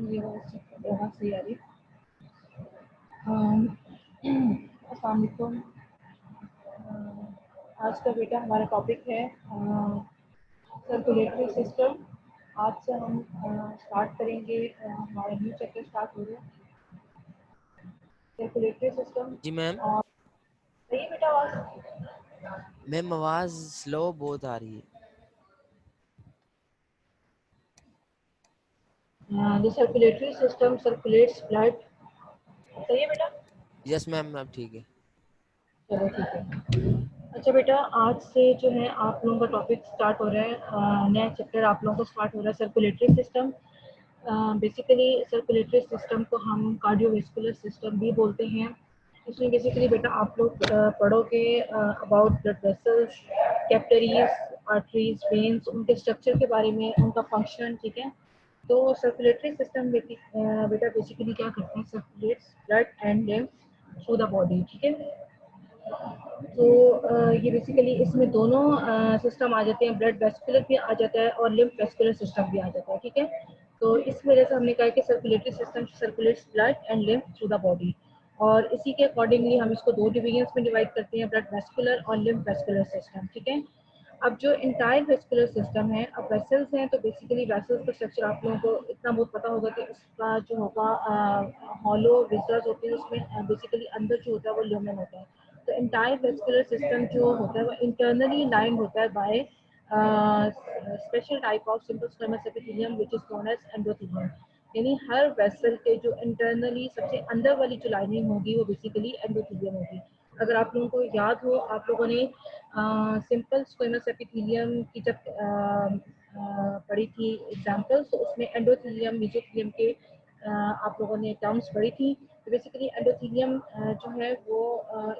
मेरी आवाज़ सही आ रही है। अस्सलाम वालेकुम। आज का बेटा हमारा टॉपिक है सर्कुलेटरी सिस्टम। आज से हम स्टार्ट करेंगे, हमारा न्यू चैप्टर स्टार्ट हो रहा है सर्कुलेटरी सिस्टम। जी मैम। और सही है बेटा आवाज़? मैम आवाज़ स्लो बहुत आ रही है। The circulatory system circulates blood. सही है बेटा? यस मैम, अब ठीक है। चलो ठीक है। अच्छा बेटा, आज से जो है आप लोगों का टॉपिक स्टार्ट हो रहा है, नया चैप्टर आप लोगों को स्टार्ट हो रहा है circulatory system. Basically circulatory system को हम कार्डियोवैस्कुलर सिस्टम भी बोलते हैं। इसमें बेसिकली बेटा आप लोग पढ़ोगे about blood vessels, capillaries, arteries, veins, उनके स्ट्रक्चर के बारे में, उनका फंक्शन। ठीक है, तो सर्कुलेटरी सिस्टम बेटा बेसिकली क्या करते हैं, circulates blood and lymph through the body. ठीक है, तो ये बेसिकली इसमें दोनों सिस्टम आ जाते हैं, ब्लड वेस्कुलर भी आ जाता है और लिम्फ वेस्कुलर सिस्टम भी आ जाता है। ठीक है, तो इस वजह से हमने कहा कि circulatory system circulates blood and lymph through the body, और इसी के अकॉर्डिंगली हम इसको दो डिवीजन्स में डिवाइड करते हैं, ब्लड वेस्कुलर और लिम्फ वेस्कुलर सिस्टम। ठीक है, अब जो इंटायर वेस्कुलर सिस्टम है, अब वेसल्स हैं, तो बेसिकली वेसल्स का स्ट्रक्चर आप लोगों को इतना बहुत पता होगा कि उसका जो होगा हॉलो विजर्स होती है, उसमें बेसिकली अंदर जो होता है वो ल्यूमेन होता है। तो इंटायर वेस्कुलर सिस्टम जो होता है वो इंटरनली लाइंड होता है by special type of simple squamous epithelium which is known as endothelium. यानी हर वेसल के जो इंटरनली सबसे अंदर वाली जो लाइनिंग होगी वो बेसिकली एंडोथेलियम होगी। अगर आप लोगों को याद हो, आप लोगों ने सिंपल स्क्वेमस एपिथेलियम की जब पढ़ी थी एग्जाम्पल्स, तो उसमें एंडोथेलियम मेसोथेलियम के आप लोगों ने टर्म्स पढ़ी थी। तो बेसिकली एंडोथेलियम जो है वो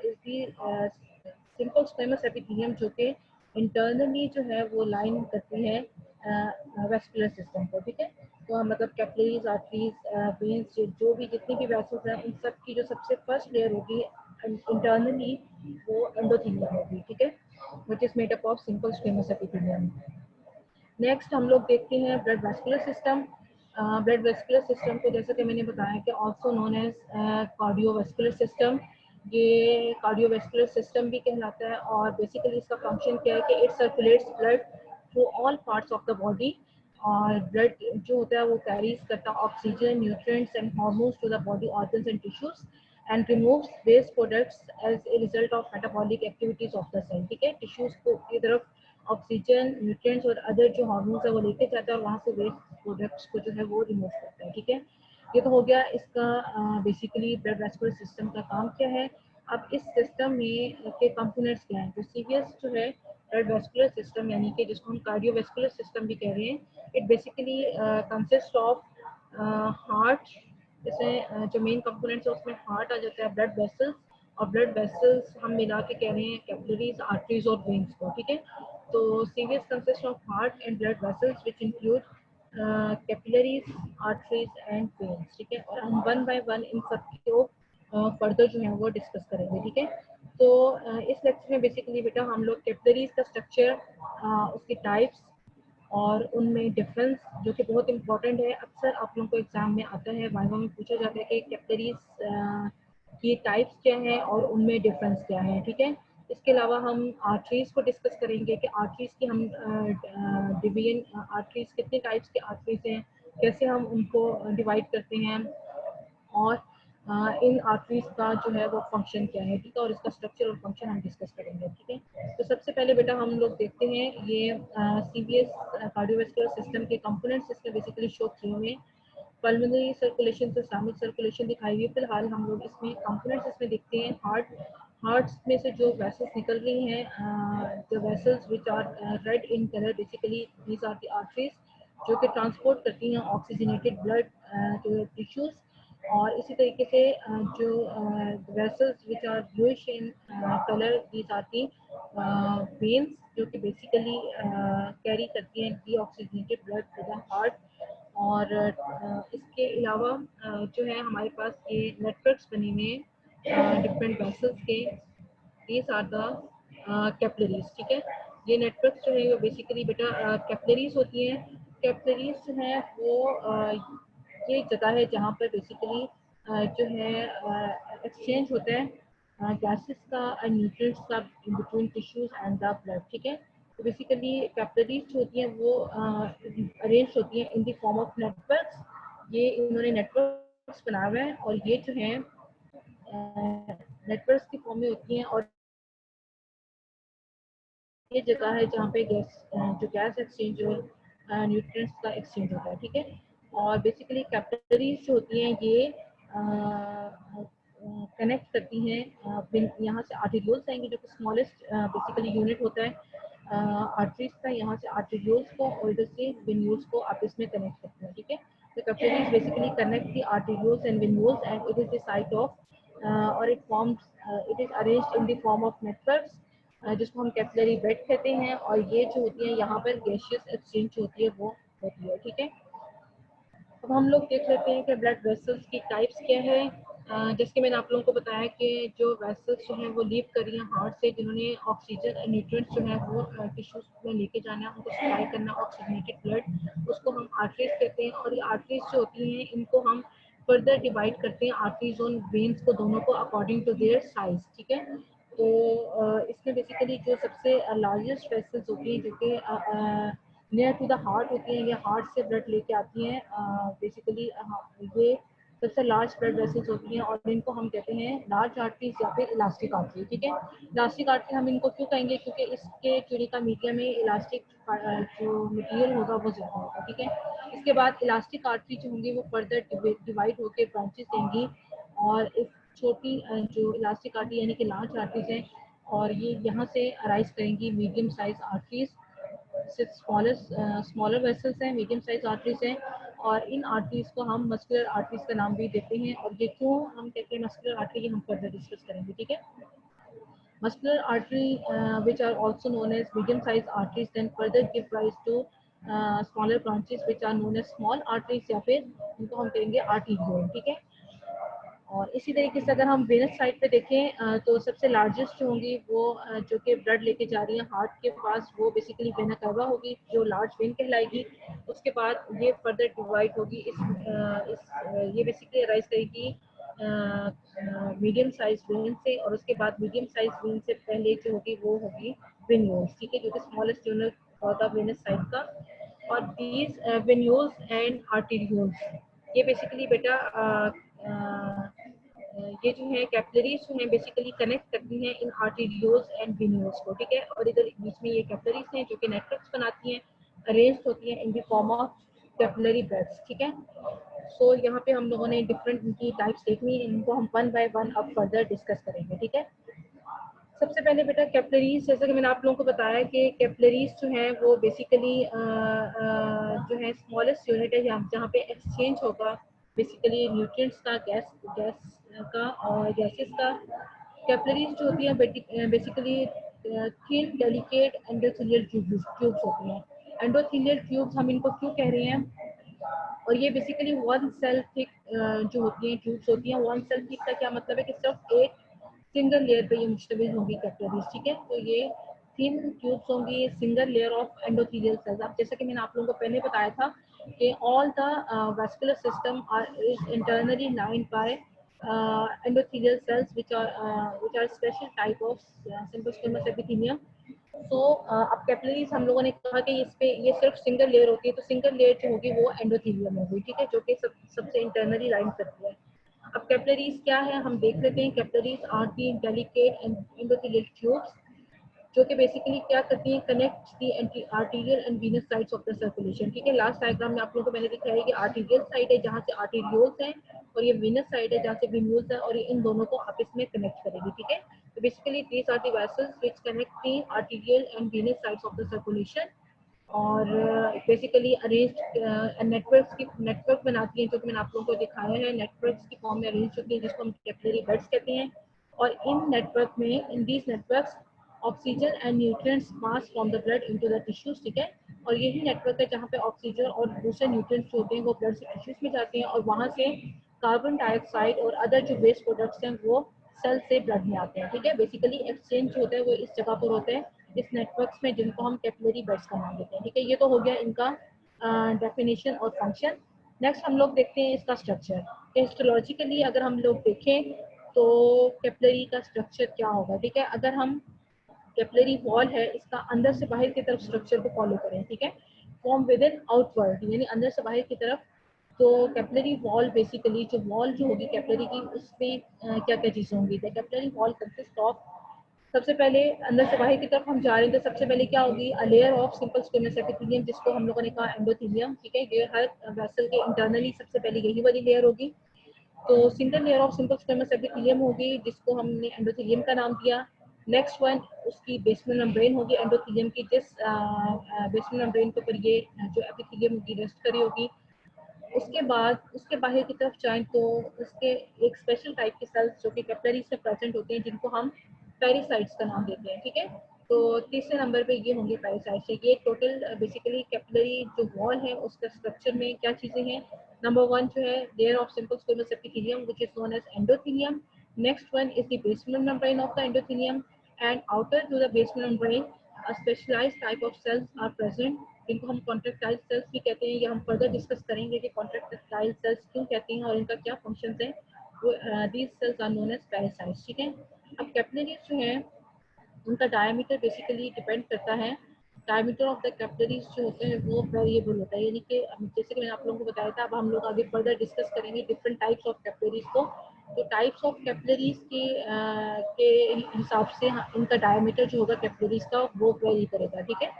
is the simple squamous epithelium, जो कि इंटरनली जो है वो लाइन करती है वेस्कुलर सिस्टम को। ठीक है, तो मतलब कैपिलरीज, आर्टरीज, वेन्स, जो भी जितनी भी वेसल्स हैं, उन सब की जो सबसे फर्स्ट लेयर होगी इंटरनली वो एंडोथेलियम होगी। ठीक है, which is made up of simple squamous epithelium. Next हम लोग देखते हैं blood vascular system. Blood vascular system को जैसे कि मैंने बताया कि also known as cardiovascular system, ये कार्डियोवेस्कुलर सिस्टम भी कहलाता है। और बेसिकली इसका फंक्शन क्या है कि it circulates blood through all parts of the body, और ब्लड जो होता है वो कैरीज करता है oxygen, nutrients and hormones to the body organs and tissues, and removes waste products as a result of metabolic activities of the cell. ठीक है, tissues को की तरफ ऑक्सीजन, न्यूट्रिएंट्स और अदर जो हार्मोन्स है वो लेके जाता है, और वहाँ से वेस्ट प्रोडक्ट्स को जो है वो रिमूव करता है। ठीक है, ये तो हो गया इसका बेसिकली ब्लड वेस्कुलर सिस्टम का काम क्या है। अब इस सिस्टम में के कंपोनेंट्स क्या हैं, तो सीवीएस जो है ब्लड वेस्कुलर सिस्टम, यानी कि जिसको हम कार्डियोवेस्कुलर सिस्टम भी कह रहे हैं, it basically consist of heart. जैसे जो मेन कंपोनेंट्स है उसमें हार्ट आ जाता है, ब्लड वेसल्स, और ब्लड वेसल्स हम मिला के कह रहे हैं कैपिलरीज, आर्टरीज और वेन्स को। ठीक है, तो CVS consist of heart and blood vessels which include capillaries, arteries and veins. ठीक है, और हम वन बाय वन इन सब को फर्दर जो है वो डिस्कस करेंगे। ठीक है, तो इस लेक्चर में बेसिकली बेटा हम लोग कैपिलरीज का स्ट्रक्चर, उसकी टाइप्स और उनमें डिफरेंस, जो कि बहुत इंपॉर्टेंट है, अक्सर आप लोगों को एग्जाम में आता है, वाइवा में पूछा जाता है कि कैपिलरीज की टाइप्स क्या है और उनमें डिफरेंस क्या है। ठीक है, इसके अलावा हम आर्टरीज को डिस्कस करेंगे कि आर्टरीज की हम डिवीजन, आर्टरीज कितने टाइप्स के आर्टरीज हैं, कैसे हम उनको डिवाइड करते हैं, और इन आर्टरीज का जो है वो फंक्शन क्या है। ठीक है, और इसका स्ट्रक्चर और फंक्शन हम डिस्कस करेंगे। ठीक है, तो सबसे पहले बेटा हम लोग देखते हैं ये सीवीएस कार्डियोवेस्कुलर सिस्टम के कंपोनेंट्स इसमें बेसिकली शो किए हुए हैं। पल्मोनरी सर्कुलेशन से सिस्टमिक सर्कुलेशन दिखाई हुई है। फिलहाल हम लोग इसमें कंपोनेंट्स इसमें देखते हैं। हार्ट्स में से जो वेसल्स निकल रही हैं, the vessels which are red in colour, basically these are the arteries, जो कि ट्रांसपोर्ट करती हैं ऑक्सीजनेटेड ब्लड टू टिश्यूज। और इसी तरीके से जो vessels which are bluish in colour, these are the veins, जो कि बेसिकली कैरी करती हैं deoxygenated blood to the heart. और इसके अलावा जो है हमारे पास ये नेटवर्क्स बने हुए हैं डिफरेंट वेसल्स के, दीज आर द कैपिलरीज। ठीक है, ये नेटवर्क्स जो है वो बेसिकली बेटा कैपिलरीज होती हैं। कैपिलरीज हैं वो ये एक जगह है जहाँ पर बेसिकली जो है एक्सचेंज होता है गैसेस का एंड न्यूट्रिएंट्स का in between tissues and the blood, ठीक है। तो बेसिकली कैपिलरीज जो होती हैं वो अरेंज होती हैं इन द फॉर्म ऑफ नेटवर्क्स। ये इन्होंने नेटवर्क्स बनाए हुए हैं और ये जो है नेटवर्क्स की फॉर्म में होती हैं और ये जगह है जहाँ पे जो गैस एक्सचेंज और न्यूट्रिएंट्स का एक्सचेंज होता है, ठीक है। और बेसिकली कैपिलरीज जो होती हैं ये कनेक्ट करती हैं यहाँ से आर्टेरियोल्स आएंगे जो कि स्मॉलेस्ट बेसिकली यूनिट होता है आर्टरीज का, यहाँ से आर्टेरियोल्स को और इधर से वेन्यूल्स को आपस में कनेक्ट करते हैं, ठीक है। तो capillaries basically connect the arterioles and venules and it is the site of और it forms it is arranged in the form of networks जिसको हम कैपिलरी बेड कहते हैं। और ये जो होती है यहाँ पर गैशियस एक्सचेंज होती है वो होती है, ठीक है। अब हम लोग देख लेते हैं कि ब्लड वेसल्स की टाइप्स क्या है। जैसे कि मैंने आप लोगों को बताया कि जो वेसल्स जो हैं वो लीव कर रही हैं हार्ट से, जिन्होंने ऑक्सीजन और न्यूट्रिएंट्स जो है वो टिश्यूज में लेके जाना है, उनको सप्लाई करना ऑक्सीजनेटेड ब्लड, उसको हम आर्टरीज कहते हैं। और ये आर्टरीज जो होती हैं इनको हम फर्दर डिवाइड करते हैं आर्टरीज और वेन्स को, दोनों को अकॉर्डिंग टू देयर साइज, ठीक है। तो इसमें बेसिकली जो सबसे लार्जेस्ट वेसल्स होती हैं जो कि नियर टू द हार्ट होती हैं, ये हार्ट से ब्लड लेके आती हैं बेसिकली। ये सबसे लार्ज ब्लड वेसल्स होती हैं और इनको हम कहते हैं लार्ज आर्टरीज या फिर इलास्टिक आर्टरी, ठीक है। इलास्टिक आर्टरी हम इनको क्यों कहेंगे, क्योंकि इसके चूड़ी का मीडियम में इलास्टिक जो मटेरियल होगा वो ज़्यादा होगा, ठीक है। इसके बाद इलास्टिक आर्टरी जो होंगी वो फर्दर डिवाइड होकर ब्रांचेस देंगी और एक छोटी जो इलास्टिक आर्टरी यानी कि लार्ज आर्टरीज हैं और ये यहाँ से अराइज करेंगी medium size arteries. Smaller vessels हैं, मीडियम साइज आर्टरीज हैं और इन आर्टरीज को हम मस्कुलर आर्टरीज का नाम भी देते हैं। और ये क्यों हम कहते हैं मस्कुलर आर्टरी, ये हम फर्दर डिस्कस करेंगे, ठीक है। Muscular artery which are also known as medium sized arteries then further give rise to smaller branches which are known as small arteries या फिर इनको हम कहेंगे arteriole, ठीक है। और इसी तरीके से अगर हम वेनस साइड पे देखें तो सबसे लार्जेस्ट जो होंगी वो जो कि ब्लड लेके जा रही है हार्ट के पास, वो बेसिकली वेना कावा होगी जो लार्ज वेन कहलाएगी। उसके बाद ये फर्दर डिवाइड होगी ये बेसिकली अराइज करेगी मीडियम साइज वेन से और उसके बाद मीडियम साइज वेन से पहले जो होगी वो होगी वेन्यूल्स, ठीक है, जो कि स्मॉलेस्ट यूनिट होगा वेनस साइड का। और दीज वेन्यूल्स एंड आर्टेरियोल्स ये बेसिकली बेटा ये जो है कैपिलरीज जो है बेसिकली कनेक्ट करती हैं इन आर्टेरियोल्स एंड वेन्यूल्स को, ठीक है। और इधर बीच में ये कैपिलरीज हैं जो कि नेटवर्क्स बनाती हैं, अरेंज होती हैं इन the form of capillary beds, ठीक है। सो यहाँ पे हम लोगों ने डिफरेंट इनकी टाइप्स देखनी है, इनको हम वन बाय वन अब फर्दर डिस्कस करेंगे, ठीक है। सबसे पहले बेटा कैपिलरीज, जैसा कि मैंने आप लोगों को बताया कि कैपिलरीज जो है वो बेसिकली जो है स्मॉलेस्ट यूनिट है जहाँ पे एक्सचेंज होगा बेसिकली न्यूट्रिएंट्स का, गैस का और गैसेस का। कैपिलरीज जो होती हैं basically thin delicate endothelial tubes होती हैं। एंडोथेलियल ट्यूब्स हम इनको क्यों कह रहे हैं, और ये बेसिकली वन सेल थिक जो होती हैं ट्यूब्स होती हैं। वन सेल थिक का क्या मतलब है कि सिर्फ एक सिंगल लेयर पे ये मुश्तमिल होंगी कैपिलरीज, ठीक है। तो ये थिन ट्यूब्स होंगी, single layer of endothelial sales. अब जैसा कि मैंने आप लोगों को पहले बताया था कि all the vascular system is internally lined by endothelial cells which are special type of simple squamous epithelium। तो अब कैपिलरीज हम लोगों ने कहा कि इस पे ये सिर्फ सिंगल लेयर होती है, तो सिंगल लेयर जो होगी वो एंडोथेलियम होगी, ठीक है, जो कि सबसे इंटरनली लाइन करती है। अब कैपिलरीज क्या है हम देख लेते हैं। Capillaries are the delicate and endothelial tubes जो कि बेसिकली क्या करती है, connect the arterial and venous sides of the circulation, ठीक है। लास्ट डायग्राम में आप लोगों को मैंने दिखाया है कि आर्टीरियल साइड है जहाँ से आर्टीरियोल्स हैं और ये वीनस साइड है जहाँ से वेन्यूल्स है और ये इन दोनों को आपस में कनेक्ट करेगी, ठीक है। तो basically these are the vessels which connect the arterial and venous sides of the circulation और बेसिकली अरेंज नेटवर्क बनाती हैं जो कि मैंने आप लोगों को दिखाया है। नेटवर्क्स की फॉर्म में अरेंज होती है जिसको हम कैपिलरी बेड्स कहते हैं। और इन नेटवर्क में in these networks oxygen and nutrients pass from the blood into the tissues, ठीक है। और यही नेटवर्क है जहाँ पे ऑक्सीजन और दूसरे न्यूट्रिएंट्स होते हैं वो ब्लड से टिश्यूज में जाते हैं और वहाँ से कार्बन डाइऑक्साइड और अदर जो वेस्ट प्रोडक्ट्स हैं वो सेल से ब्लड में आते हैं, ठीक है। बेसिकली एक्सचेंज होता है वो इस जगह पर होता है, इस नेटवर्क्स में, जिनको हम कैपिलरी बेड्स का नाम देते हैं, ठीक है। ये तो हो गया इनका डेफिनेशन और फंक्शन। नेक्स्ट हम लोग देखते हैं इसका स्ट्रक्चर। हिस्टोलॉजिकली अगर हम लोग देखें तो कैपिलरी का स्ट्रक्चर क्या होगा, ठीक है। अगर हम कैपिलरी वॉल है इसका अंदर से बाहर की तरफ स्ट्रक्चर को फॉलो करें, ठीक है, फ्रॉम विद इन आउटवर्ड, यानी अंदर से बाहर की तरफ। तो कैपिलरी वॉल बेसिकली जो वॉल जो होगी कैपिलरी की उसमें क्या क्या चीज़ें होंगी। The capillary wall consist of, सबसे पहले अंदर से बाहर की तरफ हम जा रहे हैं तो सबसे पहले क्या होगी, a layer of simple squamous epithelium, जिसको हम लोगों ने कहा एंडोथेलियम, ठीक है। ये हर वेसल के इंटरनली सबसे पहले यही वाली लेयर होगी। तो single layer of simple squamous epithelium होगी जिसको हमने एंडोथेलियम का नाम दिया। नेक्स्ट वन उसकी बेसमेंट मेम्ब्रेन होगी एंडोथेलियम की, जिस बेसमेंट मेम्ब्रेन के ऊपर ये जो एपिथेलियम होगी रेस्ट करी होगी। उसके बाद उसके बाहर की तरफ जाएं तो उसके एक स्पेशल टाइप के सेल्स जो कि कैपिलरीज में प्रेजेंट होते हैं जिनको हम पेरिसाइट्स का नाम देते हैं, ठीक है। तो तीसरे नंबर पे ये होंगे पेरिसाइट्स। ये टोटल बेसिकली कैपिलरी जो वॉल है उसका स्ट्रक्चर में क्या चीज़ें हैं। नंबर वन जो है layer of simple squamous epithelium which is known as endothelium. Next one is the basement membrane of the endothelium and outer to the basement membrane a specialized type of cells are present जिनको हम contractile sales भी कहते हैं। या हम further discuss करेंगे कि contractile sales क्यों कहते हैं और इनका क्या फंक्शंस हैं। वो these cells are known as pericytes, ठीक है। अब कैपिलरीज जो है उनका डायमीटर बेसिकली डिपेंड करता है। डायमीटर ऑफ द कैपिलरीज जो होते हैं वो वेरिएबल होता है, यानी कि जैसे कि मैंने आप लोगों को बताया था। अब हम लोग आगे फर्दर डिस्कस करेंगे डिफरेंट टाइप्स ऑफ कैपिलरीज को। तो टाइप्स ऑफ कैपिलरीज के हिसाब से इनका डायमीटर जो होगा कैपिलरीज का वो वेरी करेगा, ठीक है।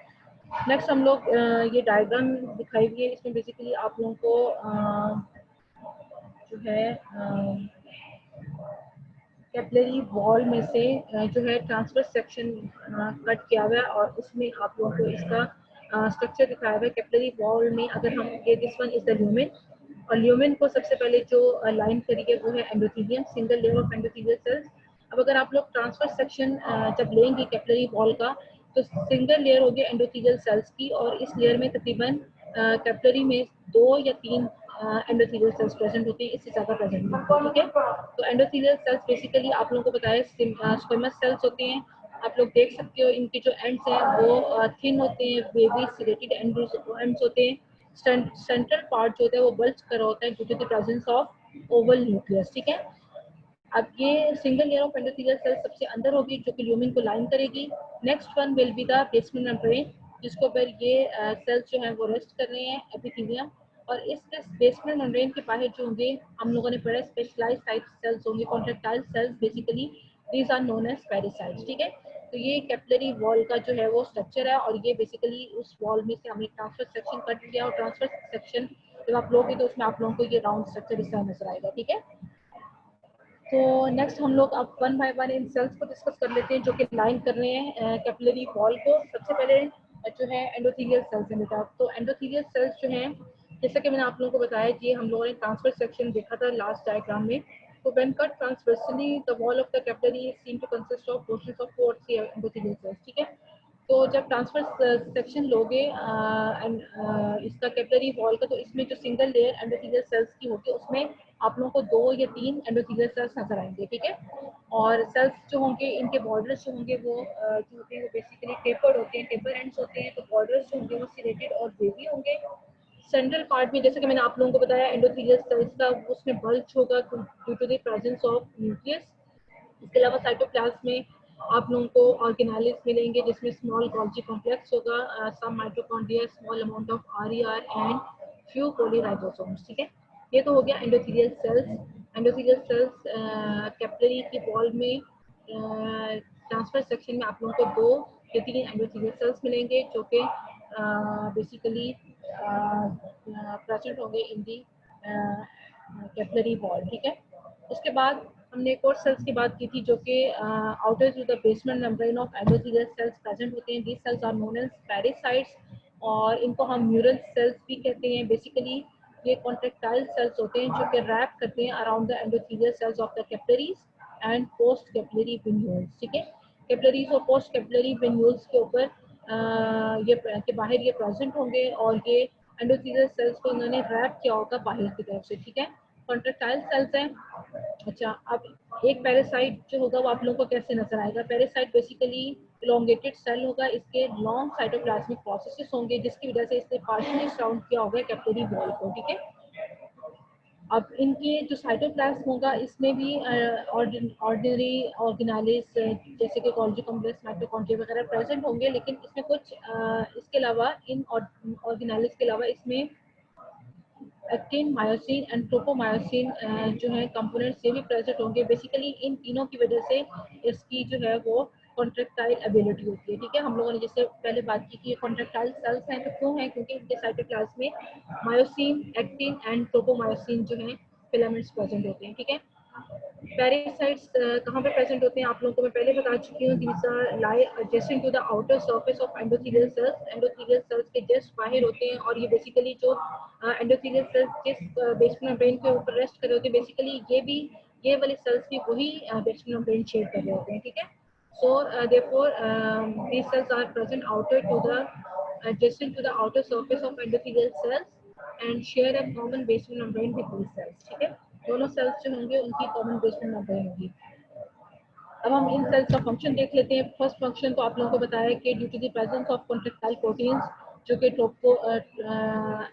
नेक्स्ट हम लोग ये डायग्राम दिखाई हुई है, इसमें बेसिकली आप लोगों को जो है कैपिलरी वॉल में से जो है ट्रांसफर सेक्शन कट किया हुआ है और उसमें आप लोगों को इसका स्ट्रक्चर दिखाया हुआ है। कैपिलरी वॉल में अगर हम ये this one is the lumen, और ल्यूमेन को सबसे पहले जो लाइन करी है वो है endothelium, single layer of endothelial sales. अब अगर आप लोग ट्रांसफर सेक्शन जब लेंगे कैपिलरी वॉल का तो सिंगल लेयर होगी एंडोथेलियल सेल्स की, और इस लेयर में तकरीबन कैपिलरी में 2 या 3 एंडोथेलियल सेल्स प्रेजेंट होते हैं, इससे ज़्यादा प्रेजेंट नहीं होते, ठीक है। तो एंडोथेलियल सेल्स बेसिकली आप लोगों को बताया स्क्वेमस सेल्स होते हैं। आप लोग देख सकते हो इनके जो एंड्स हैं वो थिन होते हैं, वेवी सिलेटेड एंड्स होते हैं। सेंट्रल पार्ट जो होता है वो बल्ज कर रहा होता है due to the presence of oval nucleus, ठीक है। अब ये single layer of endothelial cell सबसे अंदर होगी जो कि ल्यूमेन को लाइन करेगी। Next one will be the basement membrane, जिसको ऊपर ये सेल्स जो हैं वो रेस्ट कर रहे हैं एपिथेलियम। और इस बेसमेंट मेम्ब्रेन के बाहर जो होंगे हम लोगों ने पढ़ा स्पेशलाइज्ड टाइप सेल्स होंगे, contractile cells basically, these are known as pericytes, ठीक है। तो ये कैपिलरी वॉल का जो है वो स्ट्रक्चर है और ये बेसिकली उस वॉल में से हमने ट्रांसफर सेक्शन कट किया और ट्रांसफर सेक्शन जब आप लोगे तो उसमें आप लोगों को ये राउंड स्ट्रक्चर इस तरह नजर आएगा, ठीक है। तो नेक्स्ट हम लोग अब one by one in cells को डिस्कस कर लेते हैं जो कि लाइन कर रहे हैं कैपिलरी वॉल को। सबसे पहले जो है एंडोथेलियल सेल्स हैं बेटा। तो एंडोथेलियल सेल्स जो हैं जैसा कि मैंने आप लोगों को बताया कि हम लोगों ने ट्रांसफर सेक्शन देखा था लास्ट डायग्राम में। तो when cut transversely the wall of the capillary is seen to consist of portions of 4 endothelial cells, ठीक है। तो जब ट्रांसफर सेक्शन लोगे इसका कैपिलरी वॉल का, तो इसमें जो सिंगल लेयर एंडोथेलियल सेल्स की होगी उसमें आप लोगों को 2 या 3 एंडोथेलियल सेल्स नजर आएंगे, ठीक है। और सेल्स जो होंगे इनके बॉर्डर्स जो होंगे वो जो होते हैं वो बेसिकली टेपर्ड होते हैं, टेपर एंड्स होते हैं। तो बॉर्डर्स जो होंगे वो सिलेटेड और वेवी होंगे। सेंट्रल पार्ट में जैसे कि मैंने आप लोगों को बताया एंडोथेलियल सेल्स का उसमें बल्ज होगा due to the presence of nucleus. इसके अलावा साइटोप्लाज्म में आप लोगों को ऑर्गेनालिस मिलेंगे जिसमें स्मॉल गोल्जी कॉम्प्लेक्स होगा, some mitochondria, small amount of RER and few polyribosomes, ठीक है। ये तो हो गया endothelial cells. Endothelial cells capillary की वॉल में ट्रांसफर सेक्शन में आप लोगों को 2 या 3 एंडोथेलियल सेल्स मिलेंगे जो कि बेसिकली प्रेजेंट होंगे इन दी कैपिलरी वॉल, ठीक है। उसके बाद हमने एक और सेल्स की बात की थी जो कि outer to the basement membrane of endothelial cells present होते हैं। These cells are known as pericytes और इनको हम म्यूरल सेल्स भी कहते हैं। बेसिकली ये कॉन्ट्रेक्टाइल सेल्स होते हैं जो कि रैप करते हैं around the endothelial sales of the capillaries and post capillary venules, ठीक है। कैपिलरीज और पोस्ट कैपिलरी वेन्यूल्स के ऊपर ये के बाहर ये प्रेजेंट होंगे और ये एंडोथेलियल सेल्स को इन्होंने रैप किया होगा बाहर की तरफ से, ठीक है। कॉन्ट्रेक्टाइल सेल्स हैं। अच्छा, अब एक पैरासाइट जो होगा वो आप लोगों को कैसे नजर आएगा। पैरासाइट बेसिकली इलोंगेटेड सेल होगा, इसके लॉन्ग साइटोप्लाज्मिक प्रोसेसेस होंगे जिसकी वजह से इसने पार्शियली सराउंड किया होगा कैपिलरी वॉल को, ठीक है। अब इनके जो साइटोप्लाज्म होगा इसमें भी ऑर्डिनरी ऑर्गेनालिस जैसे कि गोल्गी कॉम्प्लेक्स, माइटोकॉन्ड्रिया वगैरह प्रेजेंट होंगे, लेकिन इसमें कुछ इसके अलावा इन ऑर्गेनालिस के अलावा इसमें एक्टिन, मायोसिन एंड ट्रोपोमायोसिन जो है कंपोनेंट्स ये भी प्रेजेंट होंगे। बेसिकली इन तीनों की वजह से इसकी जो है वो कॉन्ट्रेक्टाइल एबिलिटी होती है। ठीक है, हम लोगों ने जैसे पहले बात की कि कॉन्ट्रेक्टाइल सेल्स हैं, तो क्यों है? क्योंकि इनके साइटोप्लाज्म में मायोसिन, एक्टिन एंड ट्रोपोमायोसिन जो है फिलामेंट्स प्रेजेंट होते हैं। ठीक है, पैरासाइट्स कहाँ पे प्रेजेंट होते हैं आप लोगों को मैं पहले बता चुकी हूँ। These are lie adjacent to the outer surface of endothelial cells. Endothelial cells के जस्ट बाहर होते हैं, और ये बेसिकली जो एंडोथेलियल सेल्स जिस बेसमेंट मेम्ब्रेन के ऊपर रेस्ट कर रहे होते हैं, बेसिकली ये वाले सेल्स भी वही बेसमेंट मेम्ब्रेन शेयर कर रहे होते हैं। ठीक है, so therefore these cells are present outer to the adjacent to the outer surface of endothelial cells and share a common basement membrane with these cells। ठीक है, दोनों सेल्स जो होंगे उनकी कॉमन बेसमेंट मेम्ब्रेन होगी। अब हम इन सेल्स का फंक्शन देख लेते हैं। फर्स्ट फंक्शन तो आप लोगों को बताया कि due to the presence of contractile proteins जो कि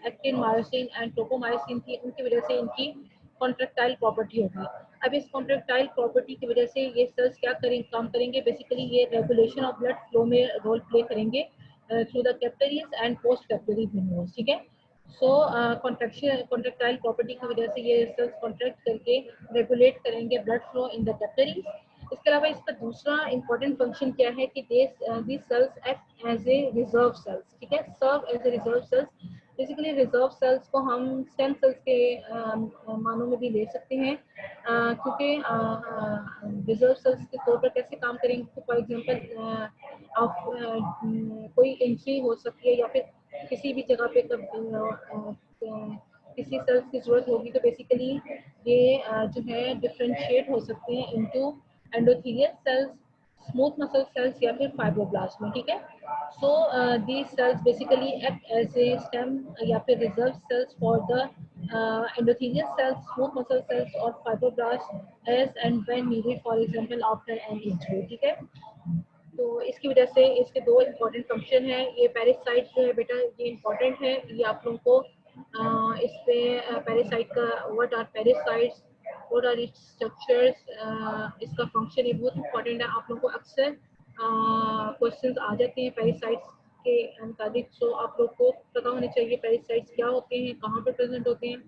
एक्टिन, मायोसिन एंड ट्रोपोमायोसिन थी, उनकी वजह से इनकी कॉन्ट्रेक्टाइल प्रॉपर्टी होगी। अब इस कॉन्ट्रेक्टाइल प्रॉपर्टी की वजह से ये सेल्स क्या काम करेंगे? बेसिकली ये रेगुलेशन ऑफ ब्लड फ्लो में रोल प्ले करेंगे through the capillaries and post capillary venules. ठीक है, सो कॉन्ट्रेक्टाइल प्रॉपर्टी की वजह से ये सेल्स कॉन्ट्रैक्ट करके रेगुलेट करेंगे blood flow in the capillaries. इसके अलावा इसका दूसरा इंपॉर्टेंट फंक्शन क्या है कि these cells act as a reserve cells। ठीक है, serve as a reserve cells। Basically reserve sales को हम स्टेम सेल्स के मानों में भी ले सकते हैं, क्योंकि रिजर्व सेल्स के तौर पर कैसे काम करेंगे? तो फॉर एग्जांपल कोई इंजरी हो सकती है या फिर किसी भी जगह पे किसी सेल्स की जरूरत होगी, तो बेसिकली ये जो है डिफरेंशिएट हो सकते हैं into endothelial cells, smooth muscle cells या फिर फाइब्रोब्लास्ट में। ठीक है, so these cells basically act as a stem या फिर reserve cells for the endothelial cells, smooth muscle cells और fibroblast as and when needed, for example after an injury. ठीक है, तो इसकी वजह से इसके दो इम्पोर्टेंट फंक्शन है। ये पैरासाइट जो है बेटा ये इम्पोर्टेंट है, ये आप लोगों को इस पे पैरासाइट का what are pericytes, what are its structures, इसका फंक्शन ये बहुत इम्पोर्टेंट है। आप लोगों को अक्सर क्वेश्चंस आ जाते हैं पैरासाइट्स के मुताबिक, सो आप लोग को पता होना चाहिए पैरासाइट्स क्या होते हैं, कहाँ पे प्रेजेंट होते हैं,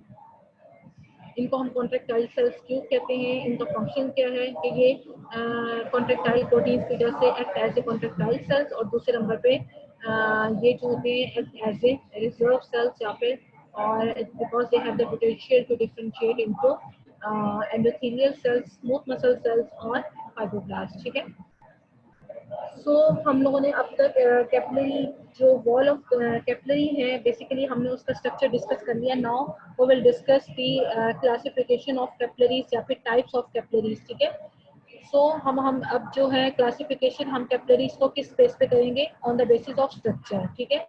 इनको हम कॉन्ट्रेक्टाइल सेल्स क्यों कहते हैं, इनका फंक्शन क्या है कि ये कॉन्ट्रेक्टाइल प्रोटीन्स की वजह से act as a contractile cells, और दूसरे नंबर पे ये जो होते हैं act as a reserve cells या फिर, और because they have the potential to differentiate into endothelial cells, smooth muscle cells और फाइब्रोब्लास्ट। ठीक है, सो हम लोगों ने अब तक कैपिलरी जो वॉल ऑफ कैपिलरी है बेसिकली हमने उसका स्ट्रक्चर डिस्कस कर लिया। Now we will discuss the classification of capillaries या फिर टाइप्स ऑफ कैपिलरीज। ठीक है, सो हम अब जो है क्लासिफिकेशन हम कैपिलरीज को किस बेस पे करेंगे? On the basis of structure. ठीक है,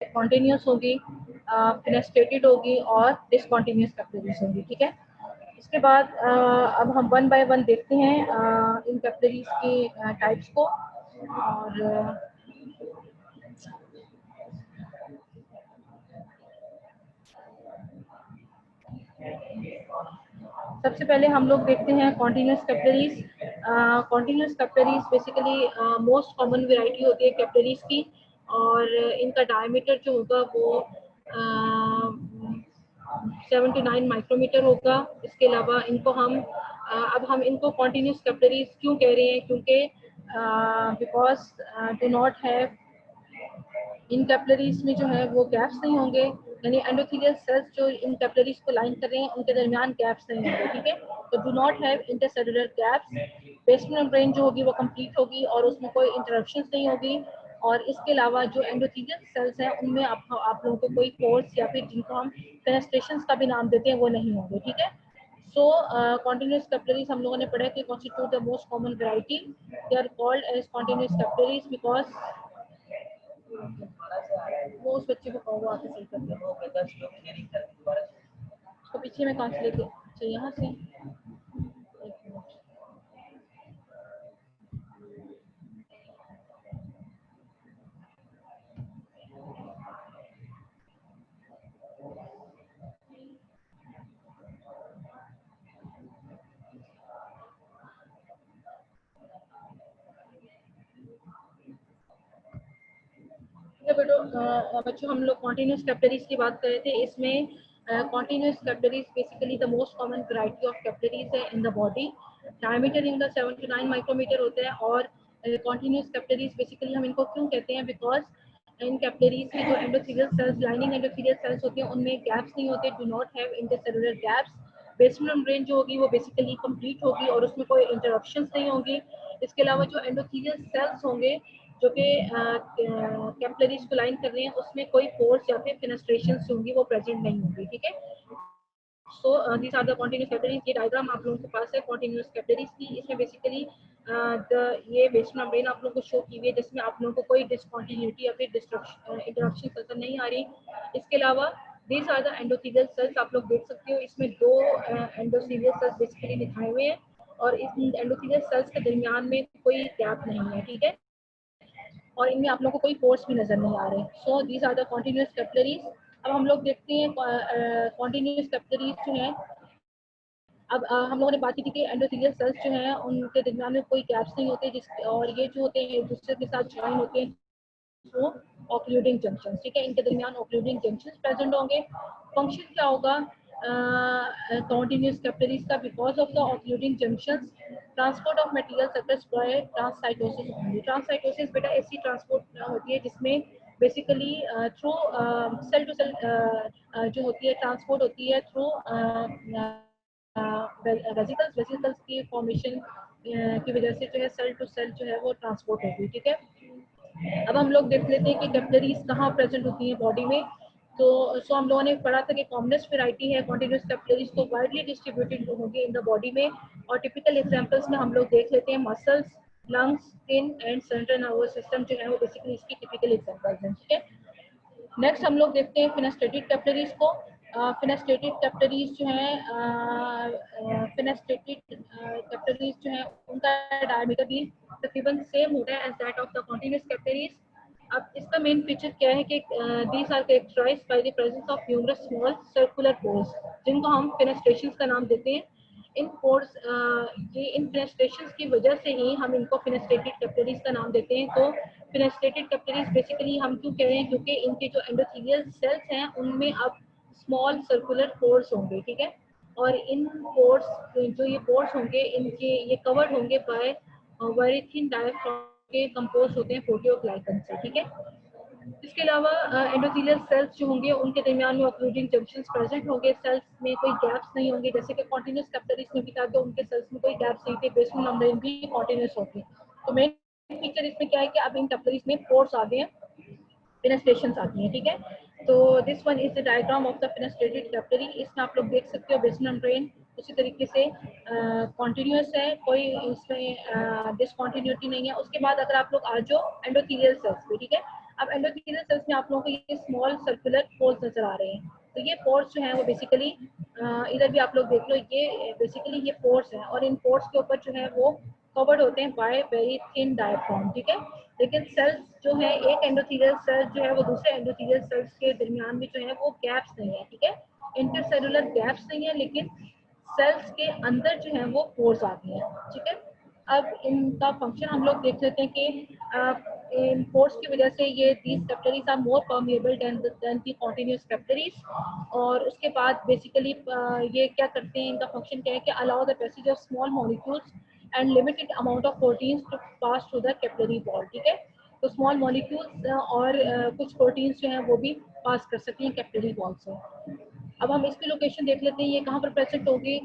कॉन्टिन्यूस होगी, फिनेस्टेटेड होगी और डिसकॉन्टिन्यूस कैपिलरीज होंगी। ठीक है, इसके बाद अब हम वन बाय वन देखते हैं इन कैपिलरीज की टाइप्स को। और सबसे पहले हम लोग देखते हैं continuous capillaries. Continuous capillaries basically most common variety होती है कैपिलरीज की, और इनका डायमीटर जो होगा वो 7 to 9 माइक्रोमीटर होगा। इसके अलावा इनको हम अब हम इनको कॉन्टिन्यूस कैपिलरीज क्यों कह रहे हैं, क्योंकि because do not have, in capillaries में जो है वो गैप्स नहीं होंगे, यानी एंडोथेलियल सेल्स जो इन कैपिलरीज को लाइन कर रहे हैं उनके दरमियान गैप्स नहीं होंगे, ठीक है। तो do not have intercellular gaps, basement membrane जो होगी वो कंप्लीट होगी और उसमें कोई इंटरप्शंस नहीं होगी। और इसके अलावा जो एंडोथेलियल सेल्स हैं उनमें आप लोगों को कोई पोर्स या फिर जिनको हम फेनेस्ट्रेशंस का भी नाम देते हैं वो नहीं होंगे, ठीक है। सो कॉन्टिन्यूस कैपिलरीज हम लोगों ने पढ़ा कि constitute the most common variety, they are called as continuous capillaries because वो उस बच्चे को कहो वो आके सही कर दिया उसको पीछे में कहाँ से लेके, अच्छा यहाँ से। एक मिनट। बच्चों हम लोग कॉन्टिन्यूस कैपिलरीज की बात कर रहे थे। इसमें continuous capillaries basically the most common variety of capillaries है इन द बॉडी। डायमीटर इनका 7 to 9 माइक्रोमीटर होता है। और कॉन्टिन्यूस कैपिलरीज बेसिकली हम इनको क्यों कहते हैं, बिकॉज इन कैपिलरीज में जो endothelial sales, lining endothelial cells होती हैं उनमें गैप्स नहीं होते, do not have intercellular gaps. Basement membrane जो होगी वो बेसिकली कंप्लीट होगी और उसमें कोई इंटरप्शंस नहीं होंगी। इसके अलावा जो एंडोथेलियल सेल्स होंगे जो कि कैपिलरीज को लाइन कर रहे हैं उसमें कोई पोर्स या फिर फेनेस्ट्रेशन होंगी वो प्रेजेंट नहीं होंगी, ठीक है। So these are the continuous capillaries. ये डायग्राम आप लोगों के पास है कॉन्टिन्यूस कैपिलरीज की। इसमें बेसिकली ये बेसमेंट मेम्ब्रेन आप लोगों को शो की हुई है जिसमें आप लोगों को कोई डिसकंटिन्यूटी या फिर इंटरप्शन नजर नहीं आ रही। इसके अलावा these are the endothelial cells, आप लोग देख सकते हो इसमें दो एंडोथेलियल सेल्स बेसिकली दिखाए हुए हैं और इस एंडोथेलियल सेल्स के दरमियान में कोई गैप नहीं है, ठीक है। और इनमें आप लोगों को कोई पोर्स भी नजर नहीं आ रहे। So these are the continuous capillaries. अब हम लोग देखते हैं कॉन्टिन्यूस कैपिलरीज जो है। अब हम लोगों ने बात की थी कि एंडोथेलियल सेल्स जो हैं उनके दरमियान में कोई गैप्स नहीं होते, जिस और ये जो होते हैं एक दूसरे के साथ ज्वाइन होते हैं थ्रू ऑक्लूडिंग जंक्शन, ठीक है। इनके दरमियान ऑक्लूडिंग जंक्शन प्रेजेंट होंगे। फंक्शन क्या होगा कॉन्टिन्यूस कैपिलरीज का, because of the occluding junctions transport of material suppress by transcytosis होंगी। ट्रांससाइटोसिस बेटा ऐसी ट्रांसपोर्ट होती है जिसमें basically through cell to cell जो होती है ट्रांसपोर्ट होती है थ्रू वेसिकल्स की फॉर्मेशन की वजह से जो है सेल टू सेल जो है वो ट्रांसपोर्ट होगी, ठीक है। अब हम लोग देख लेते हैं कि कैपिलरीज कहाँ प्रेजेंट होती हैं बॉडी में। तो हम लोगों ने पढ़ा था कि कॉमनेस्ट वैरायटी है कॉन्टिन्यूस कैपिलरीज, तो वाइडली डिस्ट्रीब्यूटेड होंगे इन द बॉडी में। और टिपिकल एग्जांपल्स में हम लोग देख लेते हैं muscles, lungs, skin and central nervous system जो है वो बेसिकली इसकी टिपिकल एग्जांपल्स हैं, ठीक है। नेक्स्ट हम लोग देखते हैं फिनेस्ट्रेटेड कैपिलरीज को। फिनेस्ट्रेटेड कैपिलरीज जो है फिनेस्ट्रेटेड कैपिलरीज जो है उनका डायमीटर भी तकरीबन सेम होता है as that of the continuous capillaries. अब इसका मेन फीचर क्या है कि these are characterized by the presence of numerous small circular pores जिनको हम फेनेस्ट्रेशंस का नाम देते हैं। इन पोर्स ये इन फेनेस्ट्रेशंस की वजह से ही हम इनको फेनेस्ट्रेटेड कैपिलरीज का नाम देते हैं। तो फेनेस्ट्रेटेड कैपिलरीज बेसिकली हम क्यों कह रहे हैं, क्योंकि इनके जो एंडोथेलियल सेल्स हैं उनमें अब स्मॉल सर्कुलर पोर्स होंगे, ठीक है। और इन पोर्स जो ये पोर्स होंगे इनके ये कवर्ड होंगे बाय वेरी थिन डायाफ्राम के कंपोज होते हैं प्रोटियोग्लाइकन से, ठीक है। इसके अलावा एंडोथेलियल सेल्स जो होंगे उनके दरमियान में ऑक्लूडिंग जंक्शंस प्रेजेंट होंगे, सेल्स में कोई गैप्स नहीं होंगे, जैसे कि कॉन्टिन्यूस कैपिलरीज में भी था तो उनके सेल्स में कोई गैप्स नहीं थे, बेसमेंट मेम्ब्रेन भी कॉन्टिन्यूस होती है। तो मेन फीचर इसमें क्या है कि अब इन कैपिलरीज में पोर्स आ गए हैं, फेनेस्ट्रेशंस आती हैं, ठीक है। तो this one is the diagram of the fenestrated capillary. इसमें आप लोग देख सकते हो बेसमेंट मेम्ब्रेन उसी तरीके से कॉन्टिन्यूस है, कोई इसमें डिसकॉन्टिन्यूटी नहीं है। उसके बाद अगर आप लोग आ जाओ एंडोथेलियल सेल्स पे, ठीक है। अब एंडोथेलियल सेल्स में आप लोगों को ये स्मॉल सर्कुलर पोर्स नजर आ रहे हैं। तो ये पोर्स जो है वो बेसिकली इधर भी आप लोग देख लो, ये बेसिकली ये पोर्स है और इन पोर्स के ऊपर जो है वो कवर्ड होते हैं बाय वेरी थिन डायाफ्राम, ठीक है। लेकिन सेल्स जो है एक एंडोथेलियल सेल जो है वो दूसरे एंडोथेलियल सेल्स के दरमियान में जो है वो गैप्स नहीं है, ठीक है। इंटरसेलुलर गैप्स नहीं है, लेकिन सेल्स के अंदर जो है वो पोर्स आती हैं, ठीक है। अब इनका फंक्शन हम लोग देख लेते हैं कि इन पोर्स की वजह से ये these capillaries are more permeable than the continuous capillaries. और उसके बाद बेसिकली ये क्या करते हैं, इनका फंक्शन क्या है कि allow the passage of small molecules and limited amount of proteins to pass through the capillary wall. ठीक है, तो स्मॉल मॉलिक्यूल्स और कुछ प्रोटीन्स जो हैं वो भी पास कर सकती हैं कैपिलरी वॉल से। अब हम इसकी लोकेशन देख लेते हैं, ये कहाँ पर प्रेजेंट होगी।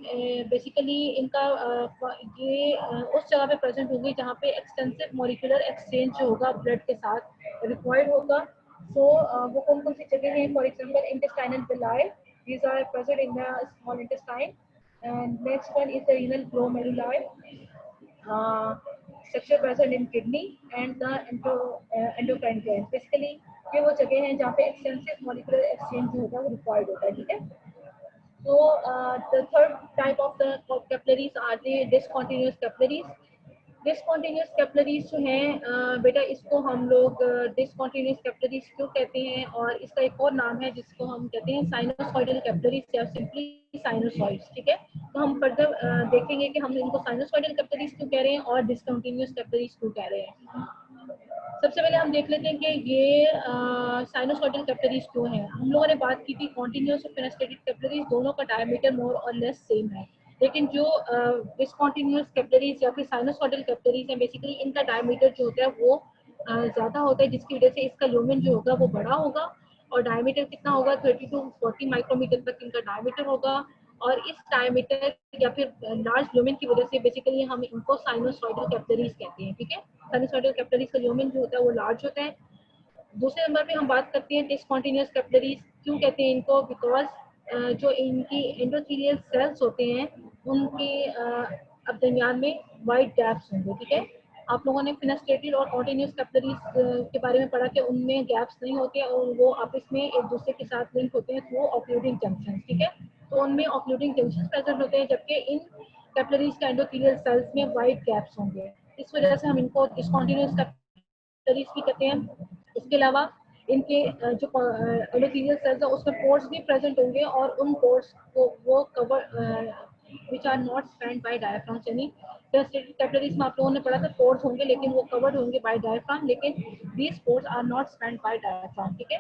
बेसिकली इनका ये उस जगह पे प्रेजेंट होगी जहाँ पे एक्सटेंसिव मॉलिक्यूलर एक्सचेंज जो होगा ब्लड के साथ रिक्वायर्ड होगा। सो वो कौन कौन सी जगह हैं, for example intestinal villi, these are present in the small intestine. And next one is the renal glomeruli, structure present in kidney and the endocrine glands। बेसिकली ये वो जगह हैं जहाँ पे एक्सटेंसिव मॉलिक्यूलर एक्सचेंज जो होगा वो रिक्वायर्ड होता है। ठीक है, so the third type of the capillaries are the discontinuous capillaries। Discontinuous capillaries जो हैं बेटा, इसको हम लोग डिसकॉन्टिन्यूस कैपिलरीज क्यों कहते हैं, और इसका एक और नाम है जिसको हम कहते हैं साइनोसॉइडल कैपिलरीज या सिंपली साइनोसॉइड्स। ठीक है, तो हम फर्दर देखेंगे कि हम इनको साइनोसॉइडल कैपिलरीज क्यों कह रहे हैं और डिसकॉन्टिन्यूस कैपिलरीज क्यों कह रहे हैं। सबसे पहले हम देख लेते हैं कि ये साइनोसॉइडल कैपिलरीज क्यों हैं। हम लोगों ने बात की थी कॉन्टिन्यूस और फेनेस्ट्रेटेड कैपिलरीज दोनों का डायमीटर मोर और लेस सेम है, लेकिन जो डिसकॉन्टिन्यूस कैपिलरीज या फिर साइनोसॉइडल कैपिलरीज हैं बेसिकली इनका डायमीटर जो होता है वो ज़्यादा होता है, जिसकी वजह से इसका ल्यूमेन जो होगा वो बड़ा होगा। और डायमीटर कितना होगा, 30 to 40 माइक्रोमीटर तक इनका डायमीटर होगा। और इस डायमीटर या फिर लार्ज ल्यूमेन की वजह से बेसिकली हम इनको साइनोसॉइडल कैपिलरीज कहते हैं। ठीक है, साइनोसॉइडल कैपिलरीज का ल्यूमेन जो होता है वो लार्ज होता है। दूसरे नंबर पे हम बात करते हैं डिसकॉन्टिन्यूस कैपिलरीज क्यों कहते हैं इनको, बिकॉज जो इनकी एंडोथेलियल सेल्स होते हैं उनके अब दरमियान में वाइड गैप्स होंगे। ठीक है, आप लोगों ने फेनेस्ट्रेटेड और कॉन्टिन्यूस कैपिलरीज के बारे में पढ़ा कि उनमें गैप्स नहीं होते और वो आपस में एक दूसरे के साथ लिंक होते हैं थ्रू ऑक्लूडिंग जंक्शन। ठीक है, तो उनमें ऑक्लूडिंग जंक्शन प्रेजेंट होते हैं, जबकि इन कैपिलरीज के एंडोथेलियल सेल्स में वाइड गैप्स होंगे। इस वजह से हम इनको डिसकॉन्टिन्यूस कैपिलरीज भी कहते हैं। इसके अलावा इनके जो एंडोथेलियल सेल्स है उसमें पोर्स भी प्रेजेंट होंगे और उन पोर्स को वो cover which are not spanned by diaphragm. यानी कैपिलरीज में आप लोगों ने पढ़ा था पोर्स होंगे लेकिन वो कवर्ड होंगे बाय डायफ्राम, लेकिन these pores are not spanned by diaphragm. ठीक है,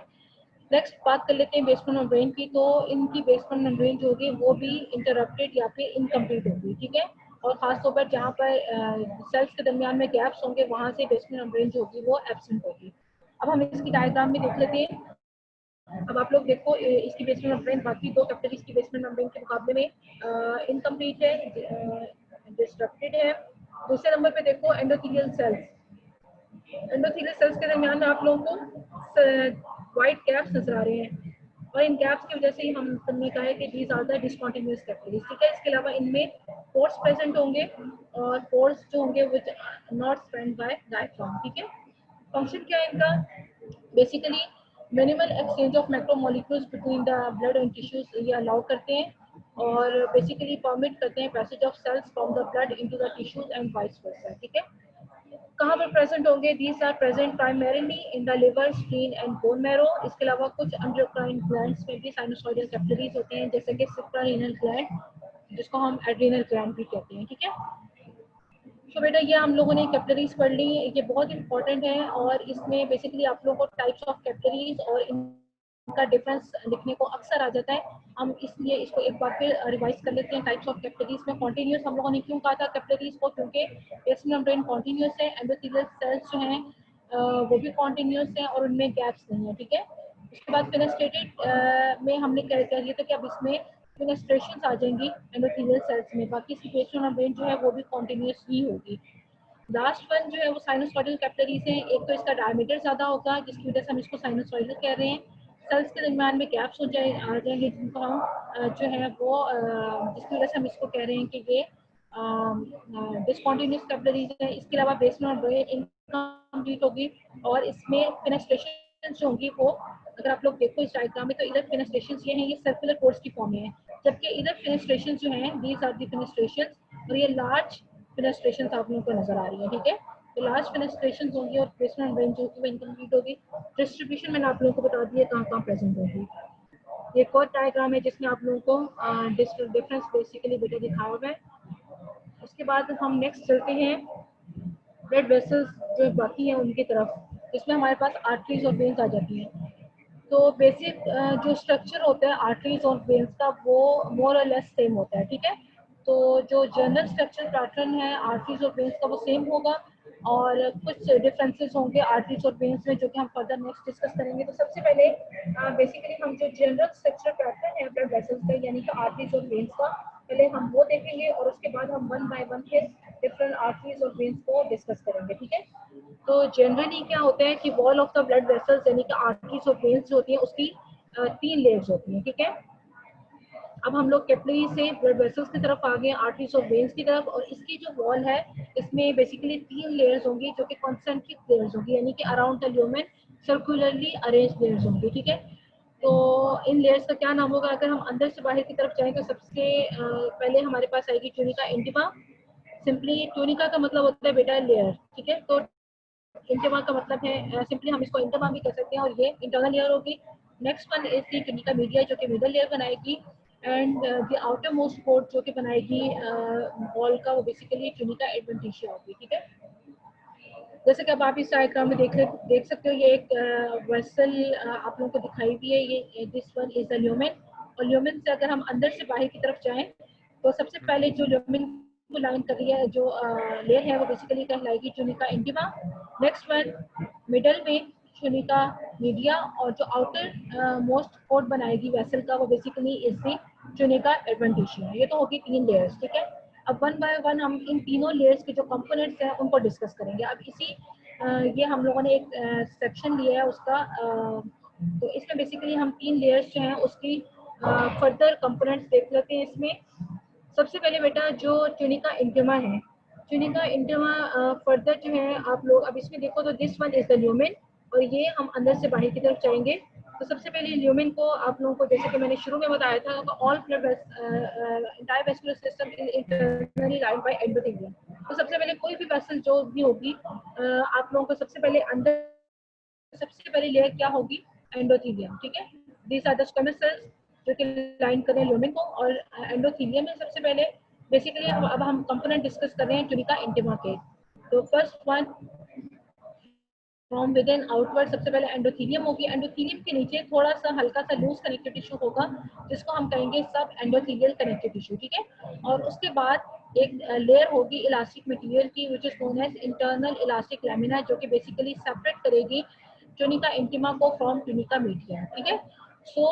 नेक्स्ट बात कर लेते हैं बेसमेंट मेम्ब्रेन की। तो इनकी बेसमेंट मेम्ब्रेन जो होगी वो भी इंटरप्टेड या फिर इनकम्प्लीट होगी। ठीक है, और खासतौर पर जहाँ पर सेल्स के दरमियान में गैप्स होंगे वहाँ से बेसमेंट मेम्ब्रेन जो होगी वो एब्सेंट होगी। अब हम इसकी डायग्राम में देख लेते हैं। अब आप लोग देखो इसकी बेसमेंट मेम्ब्रेन बाकी दो कैपिलरीज की बेसमेंट मेम्ब्रेन के मुकाबले में इनकम्प्लीट है, डिस्ट्रक्टेड है। दूसरे नंबर पे देखो एंडोथेलियल सेल्स, एंडोथेलियल सेल्स के दरमियान में आप लोगों को वाइट गैप्स नजर आ रहे हैं और इन गैप्स की वजह से ही हमने कहा है कि these are the discontinuous capillaries. ठीक है, इसके अलावा इनमें पोर्स प्रेजेंट होंगे और पोर्स जो होंगे which not spanned by diaphragm. ठीक है, फंक्शन क्या है इनका, basically minimal exchange of macromolecules between the blood and tissues ये अलाउ करते हैं और बेसिकली परमिट करते हैं passage of cells from the blood into the tissues and vice versa. ठीक है, कहाँ पर प्रेजेंट होंगे, these are present primarily in the liver, spleen and bone marrow. इसके अलावा कुछ एंडोक्राइन ग्लैंड्स में भी साइनोसॉइडल कैपिलरीज होते हैं जैसे कि सुप्रारीनल ग्लैंड जिसको हम एड्रीनल ग्लैंड भी कहते हैं। ठीक है, तो बेटा ये हम लोगों ने कैपिलरीज पढ़ ली, ये बहुत इंपॉर्टेंट है और इसमें बेसिकली आप लोगों को टाइप्स ऑफ कैपिलरीज और इनका डिफरेंस लिखने को अक्सर आ जाता है। हम इसलिए इसको एक बार फिर रिवाइज कर लेते हैं। टाइप्स ऑफ कैपिलरीज में कॉन्टिन्यूस हम लोगों ने क्यों कहा था कैपिलरीज को, क्योंकि बेसमेंट मेम्ब्रेन कॉन्टिन्यूस है, एंडोथेलियल सेल्स जो हैं वो भी कॉन्टिन्यूस हैं और उनमें गैप्स नहीं है। ठीक है, उसके बाद फेनेस्ट्रेटेड में हमने कह दिया था कि अब इसमें फेनेस्ट्रेशंस आ जाएंगी एंडोथेलियल सेल्स में, बाकी इसकी बेसमेंट मेम्ब्रेन जो है वो भी कॉन्टिन्यूस ही होगी। लास्ट वन जो है वो साइनोसॉइडल कैपिलरीज है। एक तो इसका डायमीटर ज्यादा होगा जिसकी वजह से हम इसको साइनोसॉइडल कह रहे हैं। सेल्स के दरमियान में गैप्स हो जाए आ जाएंगे जिनको हम जो है वो जिसकी वजह से हम इसको कह रहे हैं कि ये डिसकॉन्टिन्यूस कैपिलरीज है। इसके अलावा बेसमेंट मेम्ब्रेन इनकम्प्लीट होगी और इसमें फेनेस्ट्रेशन जो होंगी वो, अगर आप लोग देखो इस डायग्राम में तो इधर फेनेस्ट्रेशन ये हैं, ये सर्कुलर पोर्स की फॉर्म में है, जबकि इधर फेनेस्ट्रेशन जो हैं दीज आर दी फेनेस्ट्रेशन और ये लार्ज फेनेस्ट्रेशन आप लोगों को नजर आ रही है। ठीक है, तो लार्ज फेनेस्ट्रेशन होंगी और बेसमेंट मेम्ब्रेन जो होगी वो इनकम्प्लीट होगी। डिस्ट्रीब्यूशन मैंने आप लोगों को बता दिया कहाँ कहाँ प्रेजेंट होगी। एक और डायग्राम है जिसमें आप लोगों को डिफरेंस बेसिकली बेटा दिखाया हुआ है। उसके बाद हम नेक्स्ट चलते हैं ब्लड वेसल्स जो बाकी हैं उनकी तरफ, इसमें हमारे पास आर्टरीज और वेन्स आ जाती हैं। तो बेसिक जो स्ट्रक्चर होता है आर्टरीज और वेन्स का वो मोर और लेस सेम होता है, ठीक है। तो जो जनरल स्ट्रक्चर पैटर्न है आर्टरीज और वेन्स का वो सेम होगा, और कुछ डिफरेंसेस होंगे आर्टरीज और वेन्स में जो कि हम फर्दर नेक्स्ट डिस्कस करेंगे। तो सबसे पहले बेसिकली हम जो जनरल स्ट्रक्चर पैटर्न है ब्लड वेसल्स का यानी कि आर्टरीज और वेन्स का, पहले हम वो देखेंगे और उसके बाद हम वन बाय वन फिर डिफरेंट आर्टरीज और वेन्स को डिस्कस करेंगे, ठीक है। तो जनरली क्या होता है कि wall of the blood vessels यानी कि आर्टरीज और वेन्स जो होती हैं उसकी 3 लेयर्स होती हैं, ठीक है। अब हम लोग कैपिलरी से ब्लड वेसल्स की तरफ आ गए, आर्टरीज और वेन्स की तरफ, और इसकी जो वॉल है इसमें बेसिकली 3 लेयर्स होंगी जो कि कॉन्सेंट्रिक लेयर्स होंगी, यानी कि around the lumen circularly arrange layers होंगी, ठीक है। तो इन लेयर्स का क्या नाम होगा? अगर हम अंदर से बाहर की तरफ जाएं तो सबसे पहले हमारे पास आएगी ट्यूनिका इंटिमा। सिंपली ट्यूनिका का मतलब होता है बेटा लेयर, ठीक है। तो इंटिमा का मतलब है सिंपली हम इसको इंटिमा भी कह सकते हैं, और ये इंटरनल लेयर होगी। Next one is the tunica media जो कि मिडल लेयर बनाएगी, and the outer most coat जो कि बनाएगी वॉल का, वो बेसिकली ट्यूनिका एडवेंटिशिया होगी, ठीक है। जैसे कि अब आप इस डायग्राम में देख सकते हो, ये एक वेसल आप लोगों को दिखाई दी है, ये this one is the lumen. और ल्यूमेन से अगर हम अंदर से बाहर की तरफ जाएं तो सबसे पहले जो ल्यूमेन को लाइन कर रही है जो लेयर है वो बेसिकली कहलाएगी tunica intima. Next one middle में ट्यूनिका मीडिया, और जो आउटर मोस्ट कोट बनाएगी वेसल का वो basically is the tunica adventitia. ये तो होगी 3 लेयर्स, ठीक है। अब वन बाय वन हम इन तीनों लेयर्स के जो कंपोनेंट्स हैं उनको डिस्कस करेंगे। अब इसी ये हम लोगों ने एक सेक्शन लिया है उसका, तो इसमें बेसिकली हम 3 लेयर्स जो हैं उसकी फर्दर कंपोनेंट्स देख लेते हैं। इसमें सबसे पहले बेटा जो ट्यूनिका इंटिमा है, ट्यूनिका इंटिमा फर्दर जो है आप लोग अब इसमें देखो तो this one is the lumen, और ये हम अंदर से बाहर की तरफ जाएंगे। तो सबसे पहले ल्यूमेन को आप लोगों को जैसे कि मैंने शुरू में बताया था, all blood entire vascular system is internally lined by endothelium. तो सबसे पहले कोई भी वेसल जो भी होगी आप लोगों को सबसे पहले अंदर सबसे पहली लेयर क्या होगी? एंडोथेलियम, ठीक है। These are the squamous cells जो कि लाइन कर रहे हैं ल्यूमेन को, और एंडोथेलियम में सबसे पहले बेसिकली अब हम कंपोनेंट डिस्कस कर रहे हैं ट्यूनिका इंटिमा के। तो first one from with in outward, सबसे पहले एंडोथेलियम होगी। एंडोथेलियम के नीचे थोड़ा सा हल्का सा लूज कनेक्टिव टिश्यू होगा जिसको हम कहेंगे सब एंडोथेलियल कनेक्टिव टिश्यू, ठीक है। और उसके बाद एक लेयर होगी इलास्टिक मटेरियल की which is known as internal elastic lamina, जो कि बेसिकली सेपरेट करेगी ट्यूनिका इंटिमा को फ्रॉम ट्यूनिका मीडिया, ठीक है। So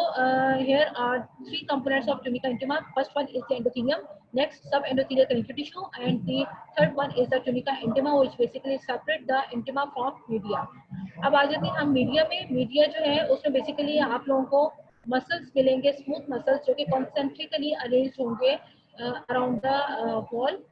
here are 3 components of tunica intima. First one is the endothelium, next subendothelial connective tissue, and the third one is the tunica intima, which basically separate the intima from media. अब आ जाते हैं हम media में। Media जो है उसमें basically आप लोगों को मसल्स मिलेंगे, स्मूथ मसल्स जो कि कॉन्सेंट्रिकली अरेंज होंगे अराउंड द वॉल।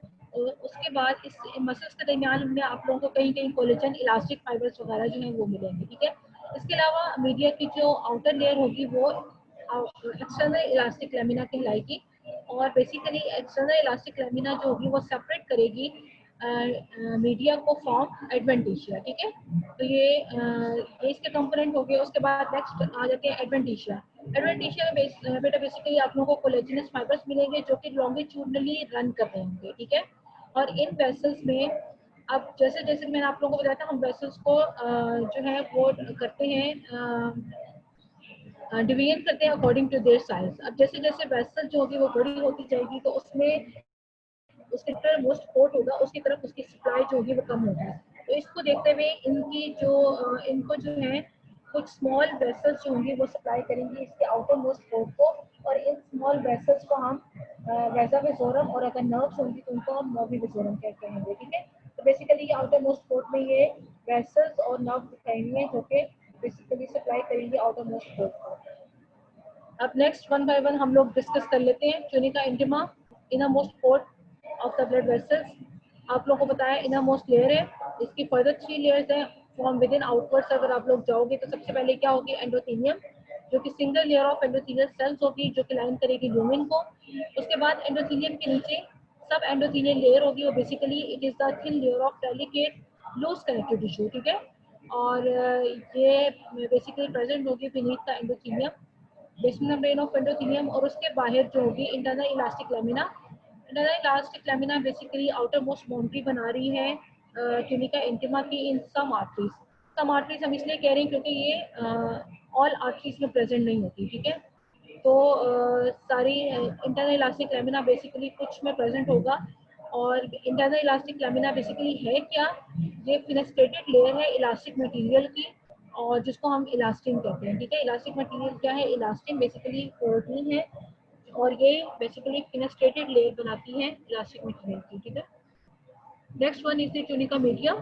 उसके बाद इस मसल्स के दरमियान में आप लोगों को कहीं कहीं कोलेजन इलास्टिक फाइबर्स वगैरह जो है वो मिलेंगे, ठीक है। इसके अलावा मीडिया की जो आउटर लेयर होगी वो एक्सटर्नल इलास्टिक लैमिना कहलाएगी, और बेसिकली एक्सटर्नल इलास्टिक लैमिना जो होगी वो सेपरेट करेगी मीडिया को फ्रॉम एडवेंटिशिया, ठीक है। तो ये इसके कंपोनेंट हो गए। उसके बाद नेक्स्ट आ जाते हैं एडवेंटिशिया। एडवेंटिशिया में बेटा बेसिकली आप लोगों को कोलेजिनस फाइबर्स मिलेंगे जो कि लॉन्गिट्यूडनली रन कर रहे होंगे, ठीक है। और इन वेसल्स में अब जैसे जैसे मैंने आप लोगों को बताया था हम वेसल्स को जो है वो करते हैं डिवीजन करते हैं अकॉर्डिंग टू देयर साइज। अब जैसे जैसे वेसल जो होगी वो बड़ी होती जाएगी तो उसमें उसके तरफ मोस्ट पोर्ट होगा उसकी तरफ उसकी सप्लाई जो होगी वो कम होगी। तो इसको देखते हुए इनकी जो इनको जो है कुछ स्मॉल वेसल्स जो होंगी वो सप्लाई करेंगी इसके आउटर मोस्ट पोर्ट को, और इन स्मॉल वेसल्स को हम वेजा विजोरम, और अगर नर्व्स होंगी तो उनको हम नर्वी विजोरम कहते हैं, ठीक है। तो बेसिकली ये आउटर मोस्ट पोर्ट में ये वेसल्स और नर्व दिखाएंगे जो कि बेसिकली सप्लाई करेंगे आउटर मोस्ट पोर्ट को। अब नेक्स्ट वन बाय वन हम लोग डिस्कस कर लेते हैं। Tunica intima inner most port of the blood vessels आप लोगों को बताया इनर मोस्ट लेयर है। इसकी फर्दर 3 लेयर्स हैं फ्रॉम विद इन आउटवर्ड्स। अगर आप लोग जाओगे तो सबसे पहले क्या होगी? एंडोथेलियम, जो कि single layer of endothelial sales होगी जो कि लाइन करेगी ल्यूमेन को। उसके बाद एंडोथेलियम के नीचे सब एंडोथेलियल लेयर होगी, वो basically it is the thin layer of delicate loose connective tissue, ठीक है। और ये बेसिकली प्रेजेंट होगी beneath the endothelium, basement membrane of endothelium, और उसके बाहर जो होगी internal elastic lamina internal elastic lamina basically outer most boundary बना रही है ट्यूनिका इंटिमा की इन सम आर्टरीज। सम आर्टरीज हम इसलिए कह रहे हैं क्योंकि ये ऑल आर्टरीज में प्रेजेंट नहीं होती, ठीक है। तो सारी इंटरनल इलास्टिक लैमिना बेसिकली कुछ में प्रेजेंट होगा। और इंटरनल इलास्टिक लैमिना बेसिकली है क्या, ये फिनेस्ट्रेटेड लेयर है इलास्टिक मटेरियल की, और जिसको हम इलास्टिन कहते हैं, ठीक है। इलास्टिक मटेरियल क्या है, इलास्टिन बेसिकली प्रोटीन है, और ये बेसिकली फिनेस्ट्रेटेड लेयर बनाती है इलास्टिक मटेरियल की, ठीक है। Next one is the tunica media,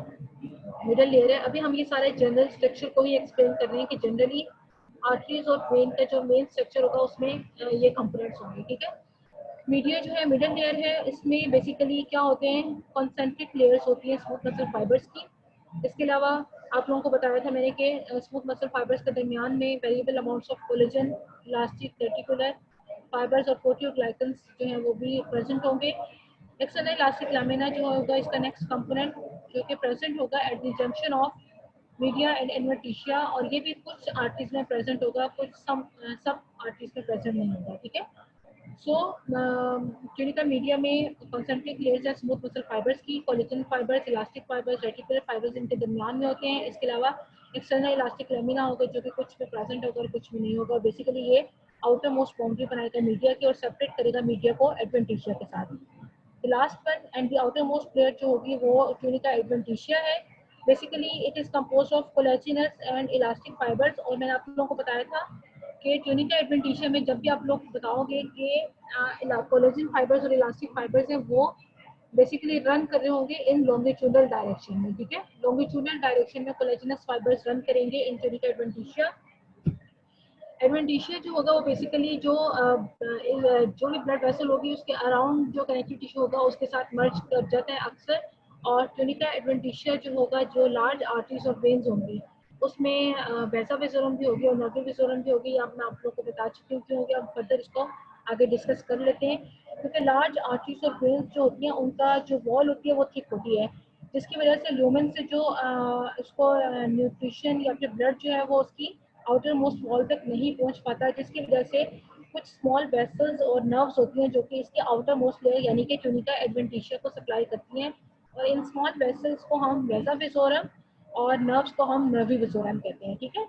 middle layer है। अभी हम ये सारे जनरल स्ट्रक्चर को ही एक्सप्लेन कर रहे हैं कि जनरली आर्टरीज और वेन का जो मेन स्ट्रक्चर होगा उसमें ये कंपोनेंट्स होंगे, ठीक है। मीडिया जो है मिडल लेयर है, इसमें बेसिकली क्या होते हैं, कॉन्सेंट्रिक लेयर्स होती हैं स्मूथ मसल फाइबर्स की। इसके अलावा आप लोगों को बताया था मैंने कि स्मूथ मसल फाइबर्स के दरमियान में variable amounts of collagen, elastic reticular fibres और प्रोटियोग्लाइकन्स जो हैं वो भी प्रेजेंट होंगे। एक्सटर्नल इलास्टिक लामिना जो होगा इसका नेक्स्ट कंपोनेंट जो कि प्रेजेंट होगा at the junction of media and adventitia, और ये भी कुछ आर्टरीज में प्रेजेंट होगा, कुछ सब आर्टरीज में प्रेजेंट नहीं होगा, ठीक है। सो ट्यूनिका मीडिया में कॉन्सेंट्रिक लेयर्स है स्मूथ मसल फाइबर्स की, collagen fibres, elastic fibres, reticular fibres इनके दरमियान में होते हैं। इसके अलावा एक्सटर्नल इलास्टिक लेमिना होगा जो कि कुछ में प्रेजेंट होगा और कुछ में नहीं होगा। बेसिकली ये आउटर मोस्ट बाउंड्री बनाएगा मीडिया की और सेपरेट करेगा मीडिया को एडवेंटिशिया के साथ। The last one and the outer most layer जो होगी वो ट्यूनिका एडवेंटिशिया है। Basically it is composed of collagenous and elastic fibres, और मैंने आप लोगों को बताया था कि ट्यूनिका एडवेंटिशिया में जब भी आप लोग बताओगे कि कोलेजन फाइबर्स और इलास्टिक फाइबर्स हैं वो बेसिकली रन कर रहे होंगे इन लॉन्गिट्यूडनल डायरेक्शन में, ठीक है। लॉन्गिट्यूडनल डायरेक्शन में कोलेजिनस फाइबर्स रन करेंगे इन ट्यूनिका एडवेंटिशिया। एडवेंटिशिया जो होगा वो बेसिकली जो भी ब्लड वेसल होगी उसके अराउंड जो कनेक्टिव टिश्यू होगा उसके साथ मर्ज कर जाता है अक्सर। और ट्यूनिका एडवेंटिशिया जो होगा जो लार्ज आर्टरीज और वेन्स होंगी उसमें वैसा विजोरम भी होगी और नर्व विजोरम भी होगी। अब मैं आप लोगों को बता चुकी हूँ क्यों होगी, अब फर्दर इसको आगे डिस्कस कर लेते हैं। क्योंकि लार्ज आर्टरीज और वेन्स जो होती हैं उनका जो वॉल होती है वो थिक होती है, जिसकी वजह से ल्यूमेन से जो उसको न्यूट्रिशन या फिर ब्लड जो है वो उसकी आउटर मोस्ट वॉल तक नहीं पहुंच पाता, जिसकी वजह से कुछ स्मॉल वेसल्स और नर्व्स होती हैं जो कि इसके आउटर मोस्ट लेयर यानी कि ट्यूनिका एडवेंटिशिया को सप्लाई करती हैं। और इन स्मॉल वेसल्स को हम वेसा विजोरम और नर्व्स को हम नर्वी विजोरम कहते हैं, ठीक है।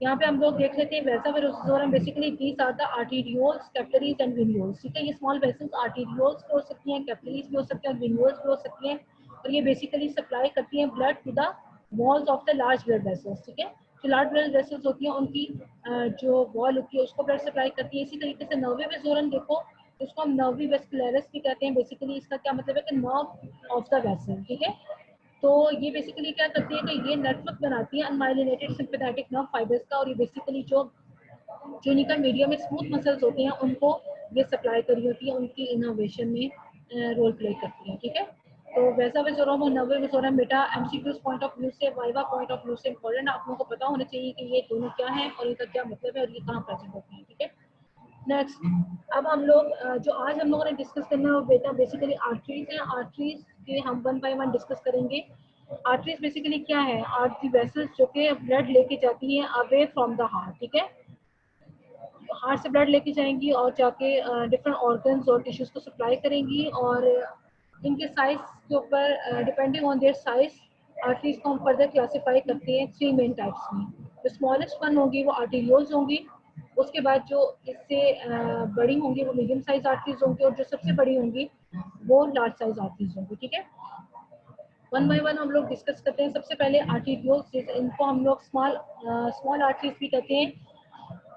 यहाँ पे हम लोग देख लेते हैं vasa vasorum basically these are the arterioles, capillaries and venules, ठीक है। ये स्मॉल वेसल्स आर्टेरियोल्स भी हो सकती हैं, कैपिलरीज भी हो सकते हैं, वेन्यूल्स भी हो सकती हैं, और ये बेसिकली सप्लाई करती हैं blood to the walls of the large blood vessels, ठीक है। जो लार्ज ब्लड वेसल्स होती हैं उनकी जो वॉल होती है उसको ब्लड सप्लाई करती है। इसी तरीके से नर्वी विजोरम देखो, इसको हम नर्वी वेस्कुलरिस भी कहते हैं। बेसिकली इसका क्या मतलब है कि नर्व ऑफ द वेसल, ठीक है। तो ये बेसिकली क्या करती है कि ये नेटवर्क बनाती है अनमाइलिनेटेड सिंपैथेटिक नर्व फाइबर्स का, और ये बेसिकली जो ट्यूनिका मीडिया में स्मूथ मसल्स होते हैं उनको ये सप्लाई करी होती है, उनकी इनोवेशन में रोल प्ले करती है, ठीक है। तो वैसा विजोरम और नर्व विजोरम बेटा एमसीक्यूज पॉइंट ऑफ व्यू से, वाइवा पॉइंट ऑफ व्यू से इंपॉर्टेंट, आप लोगों को पता होना चाहिए कि ये दोनों क्या है और इनका क्या मतलब है और ये कहाँ प्रेजेंट होते हैं, ठीक है। नेक्स्ट, अब हम लोग जो आज हम लोगों ने डिस्कस करना है वो बेटा बेसिकली आर्टरीज है। आर्टरीज के हम वन बाय वन डिस्कस करेंगे। आर्टरीज बेसिकली क्या है, आर्टरी वेसल्स जो कि ब्लड लेके जाती हैं अवे फ्रॉम द हार्ट, ठीक है। हार्ट से ब्लड लेके जाएंगी और जाके डिफरेंट ऑर्गन्स और टिश्यूज को सप्लाई करेंगी, और इनके साइज के ऊपर depending on their size arteries को हम फर्दर क्लासीफाई करते हैं थ्री मेन टाइप्स में। जो स्मॉलेस्ट वन होगी वो आर्टेरियोल्स होंगी, उसके बाद जो इससे बड़ी होंगी वो मीडियम साइज आर्टरीज होंगी, और जो सबसे बड़ी होंगी वो लार्ज साइज आर्टरीज होंगी, ठीक है। वन बाय वन हम लोग डिस्कस करते हैं। सबसे पहले आर्टेरियोल्स, इनको हम लोग स्मॉल आर्टरीज भी कहते हैं,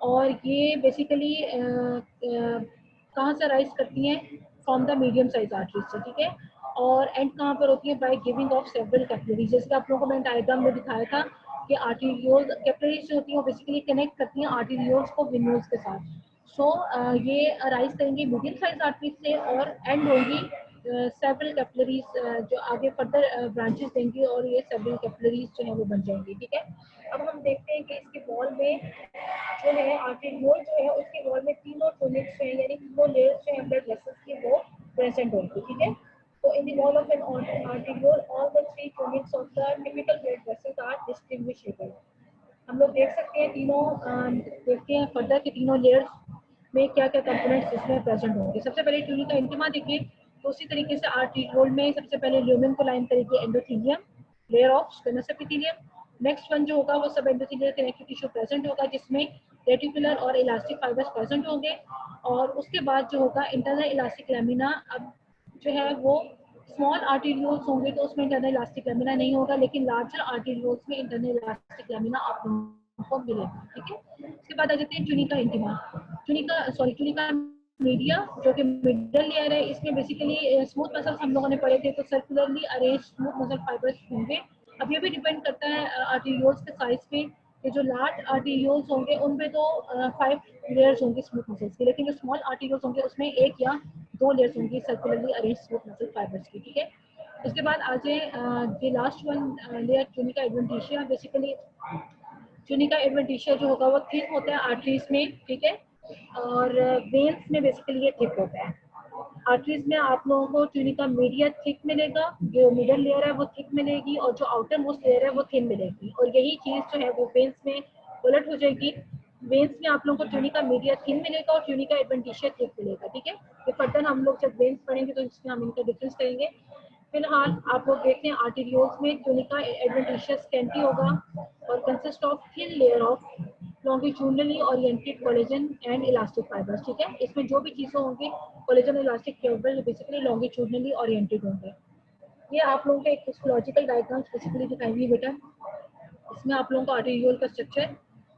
और ये बेसिकली कहाँ से राइज करती हैं, from the medium size arteries से, ठीक है। और एंड कहाँ पर होती है, by giving of several capillaries, जैसे आप लोगों को मैंने डायग्राम में दिखाया था कि आर्टेरियोल कैपिलरीज जो होती हैं वो बेसिकली कनेक्ट करती हैं आर्टेरियोल्स को वेन्यूल्स के साथ। सो ये राइज करेंगी मीडियम साइज आर्टरीज से और एंड होंगी सेवरल कैपिलरीज जो आगे फर्दर ब्रांचेस देंगी, और ये सेवरल कैपिलरीज जो है वो बन जाएंगी, ठीक है। अब हम देखते हैं कि इसके वॉल में जो है आर्टेरियोल जो है उसके वॉल में तीनों टूनिक्स हैं, यानी तीनों लेयर्स जो हैं ब्लड वेसल्स की वो प्रेजेंट होंगी, ठीक है। तो in the wall of an arteriole all the three tunics of the typical blood vessels are distinguishable. हम लोग देख सकते हैं तीनों देखते हैं फर्दर कि तीनों लेयर्स में क्या क्या कंपोनेंट्स इसमें प्रेजेंट होंगे। सबसे पहले ट्यूनिका इंटिमा देखिए। तो उसी तरीके से आर्टीरियोल में सबसे पहले ल्यूमेन को लाइन करेगी endothelium, layer of squamous epithelium. Next one जो होगा वो सब एंडोथेलियल कनेक्टिव टिश्यू प्रेजेंट होगा, जिसमें रेटिकुलर और इलास्टिक फाइबर्स प्रेजेंट होंगे। और उसके बाद जो होगा इंटरनल इलास्टिक लैमिना। अब जो है वो स्मॉल आर्टीरियोल्स होंगे तो उसमें इंटरनल इलास्टिक लैमिना नहीं होगा, लेकिन लार्जर आर्टीरियोल्स में इंटरनल इलास्टिक लैमिना आप लोगों को मिलेगा। ठीक है, उसके बाद आ जाते हैं ट्यूनिका इंटिमा। ट्यूनिका मीडिया जो कि मिडल लेयर है, इसमें बेसिकली स्मूथ मसल्स हम लोगों ने पढ़े थे, तो circularly arrange smooth muscle fibres होंगे। अब ये भी डिपेंड करता है आर्टीरियोल्स के साइज पे। ये जो लार्ज आर्टीरियोल्स होंगे उनमें तो 5 लेयर्स होंगी स्मूथ मसल्स की, लेकिन जो स्मॉल आर्टीरियोल्स होंगे उसमें 1 या 2 लेयर्स होंगी circularly arrange smooth muscle fibres की। ठीक है, उसके बाद आ जाए ये last one layer tunica adventitia. Basically tunica adventitia जो होगा वो थिक होता है आर्टरीज में। ठीक है, और वेन्स में बेसिकली ये थिक होता है। आर्टरीज में आप लोगों को ट्यूनिका मीडिया थिक मिलेगा, जो मिडल लेयर है वो थिक मिलेगी, और जो आउटर मोस्ट लेयर है वो थिन मिलेगी। और यही चीज जो है वो वेन्स में उलट हो जाएगी। वेन्स में आप लोगों को ट्यूनिका मीडिया थिन मिलेगा और ट्यूनिका एडवेंटिशिया थिक मिलेगा। ठीक है, ये फर्दर हम लोग जब वेन्स पढ़ेंगे तो इसमें हम इनका डिफरेंस करेंगे। फिलहाल आप लोग देखते हैं आर्टीरियोल्स में ट्यूनिका एडवेंटिशिया स्कैंटी होगा और consist of thin layer of longitudinally oriented collagen and elastic fibres. ठीक है, इसमें जो भी चीजें होंगी collagen elastic fibre basically longitudinally oriented होंगे। ये आप लोगों को एक हिस्टोलॉजिकल डायग्राम बेसिकली दिखाएंगे बेटा। इसमें आप लोगों को आर्टीरियोल का structure,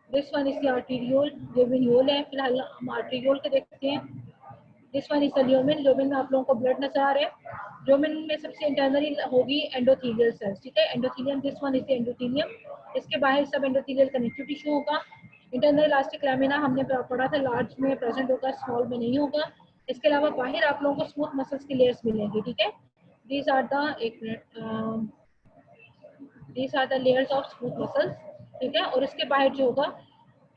this one is the arteriole, ये वेन्यूल है। फिलहाल हम आर्टीरियोल के देखते हैं। This one is the lumen. Lumen में आप लोगों को ब्लड नजर आ रहा है। ल्यूमेन में सबसे इंटरनली होगी एंडोथेलियल सेल्स। ठीक है, endothelium, this one is the endothelium. इसके बाहर सब एंडोथेलियल कनेक्टिव टिश्यू होगा। इंटरनल इलास्टिक लैमिना हमने पढ़ा था, लार्ज में प्रेजेंट होगा, स्मॉल में नहीं होगा। इसके अलावा बाहर आप लोगों को स्मूथ मसल्स की लेयर्स मिलेंगी। ठीक है, दीज आर द एक मिनट these are the layers of smooth muscles. ठीक है, और इसके बाहर जो होगा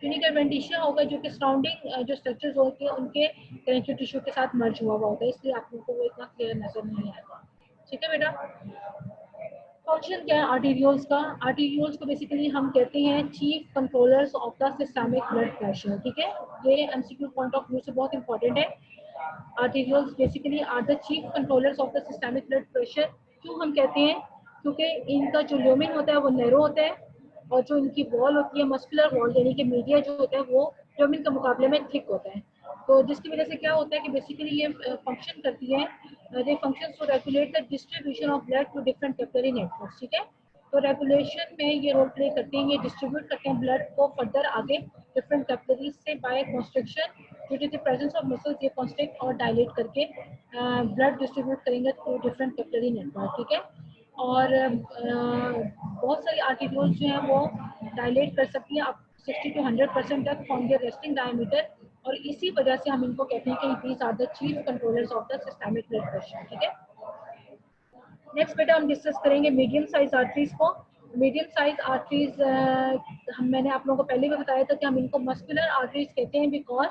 ट्यूनिका एडवेंटिशिया होगा, जो कि सराउंडिंग जो स्ट्रक्चर्स होते हैं उनके कनेक्टिव टिश्यू के साथ मर्ज हुआ होता है, इसलिए आप लोगों को वो इतना क्लियर नजर नहीं आएगा। ठीक है बेटा, फंक्शन क्या है आर्टीरियोल्स का? आर्टीरियोल्स को बेसिकली हम कहते हैं chief controllers of the systemic blood pressure. ठीक है, ये एमसीक्यू पॉइंट ऑफ व्यू से बहुत इंपॉर्टेंट है। Arterioles basically are the chief controllers of the systemic blood pressure. क्यों हम कहते हैं? क्योंकि इनका जो ल्यूमेन होता है वो नैरो होता है, और जो इनकी वॉल होती है मस्कुलर वॉल यानी कि मीडिया जो होता है वो ल्यूमेन के मुकाबले में थिक होता है। तो जिसकी वजह से क्या होता है कि बेसिकली ये फंक्शन करती है, they function to regulate the distribution of blood to different capillary networks. ठीक है, तो रेगुलेशन में ये रोल प्ले करते हैं, ये डिस्ट्रीब्यूट करते हैं ब्लड को फर्दर आगे डिफरेंट कैपिलरीज से by constriction. Due to the presence of muscles ये कॉन्स्ट्रिक्ट और डायलेट करके ब्लड डिस्ट्रीब्यूट करेंगे टू डिफरेंट कैपिलरी नेटवर्क। ठीक है, और बहुत सारी आर्टिक्यूल्स जो हैं वो डायलेट कर सकती हैं अब 60 to 100% तक फ्रॉम देयर रेस्टिंग डायमीटर, और इसी वजह से हम इनको कहते हैं कि these are the chief controllers of the systemic blood pressure. ठीक है, नेक्स्ट बेटा हम डिस्कस करेंगे मीडियम साइज आर्टरीज को। मीडियम साइज आर्टरीज मैंने आप लोगों को पहले भी बताया था कि हम इनको मस्कुलर आर्टरीज कहते हैं। बिकॉज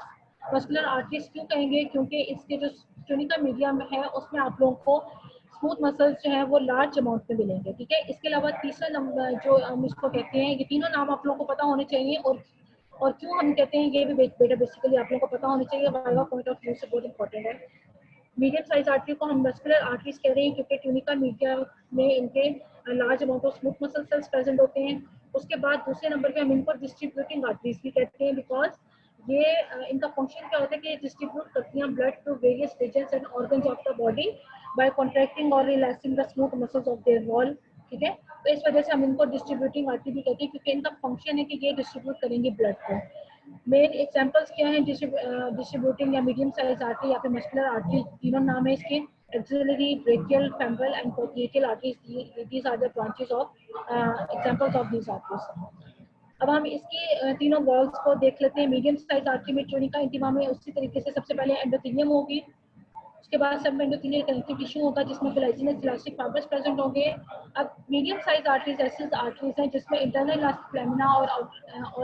मस्कुलर आर्टरीज क्यों कहेंगे? क्योंकि इसके जो ट्यूनिका मीडियम है उसमें आप लोगों को स्मूथ मसल्स जो है वो लार्ज अमाउंट में मिलेंगे। ठीक है, इसके अलावा तीसरा नंबर जो हम इसको कहते हैं, ये तीनों नाम आप लोगों को पता होने चाहिए, और क्यों हम कहते हैं ये भी बेटा बेसिकली आप लोगों को पता होना चाहिए, वाइवा पॉइंट ऑफ व्यू से बहुत इंपॉर्टेंट है। मीडियम साइज आर्टरी को हम मस्कुलर आर्टरीज कह रहे हैं क्योंकि ट्यूनिका मीडिया में इनके large amount of smooth muscle sales present होते हैं। उसके बाद दूसरे नंबर पे हम इनको डिस्ट्रीब्यूटिंग आर्टरीज भी कहते हैं, बिकॉज ये इनका फंक्शन क्या होता है कि डिस्ट्रीब्यूट करती हैं blood to various regions and organs of the body by contracting और relaxing the smooth muscles of their wall. ठीक है, तो इस वजह से हम इनको डिस्ट्रीब्यूटिंग आर्टरी भी कहते हैं, क्योंकि इनका फंक्शन है कि ये डिस्ट्रीब्यूट करेंगे ब्लड को। मेन एग्जांपल्स क्या हैं डिस्ट्रीब्यूटिंग या मीडियम साइज आर्टरी या फिर मस्कुलर आर्टरी, तीनों नाम है इसके। Axillary, brachial, femoral and popliteal arteries, these are the branches of examples of these arteries. अब हम इसकी तीनों वॉल्स को देख लेते हैं। मीडियम साइज आर्टरी में ट्यूनिका इंटिमा में उसी तरीके से सबसे पहले एंडोथेलियम होगी, उसके बाद सब एंडोथेलियल कनेक्टिव टिश्यू होगा जिसमें कोलेजिनस इलास्टिक फाइबर्स प्रेजेंट होंगे। अब मीडियम साइज आर्टरीज ऐसी आर्टरीज हैं जिसमें इंटरनल इलास्टिक लैमिना और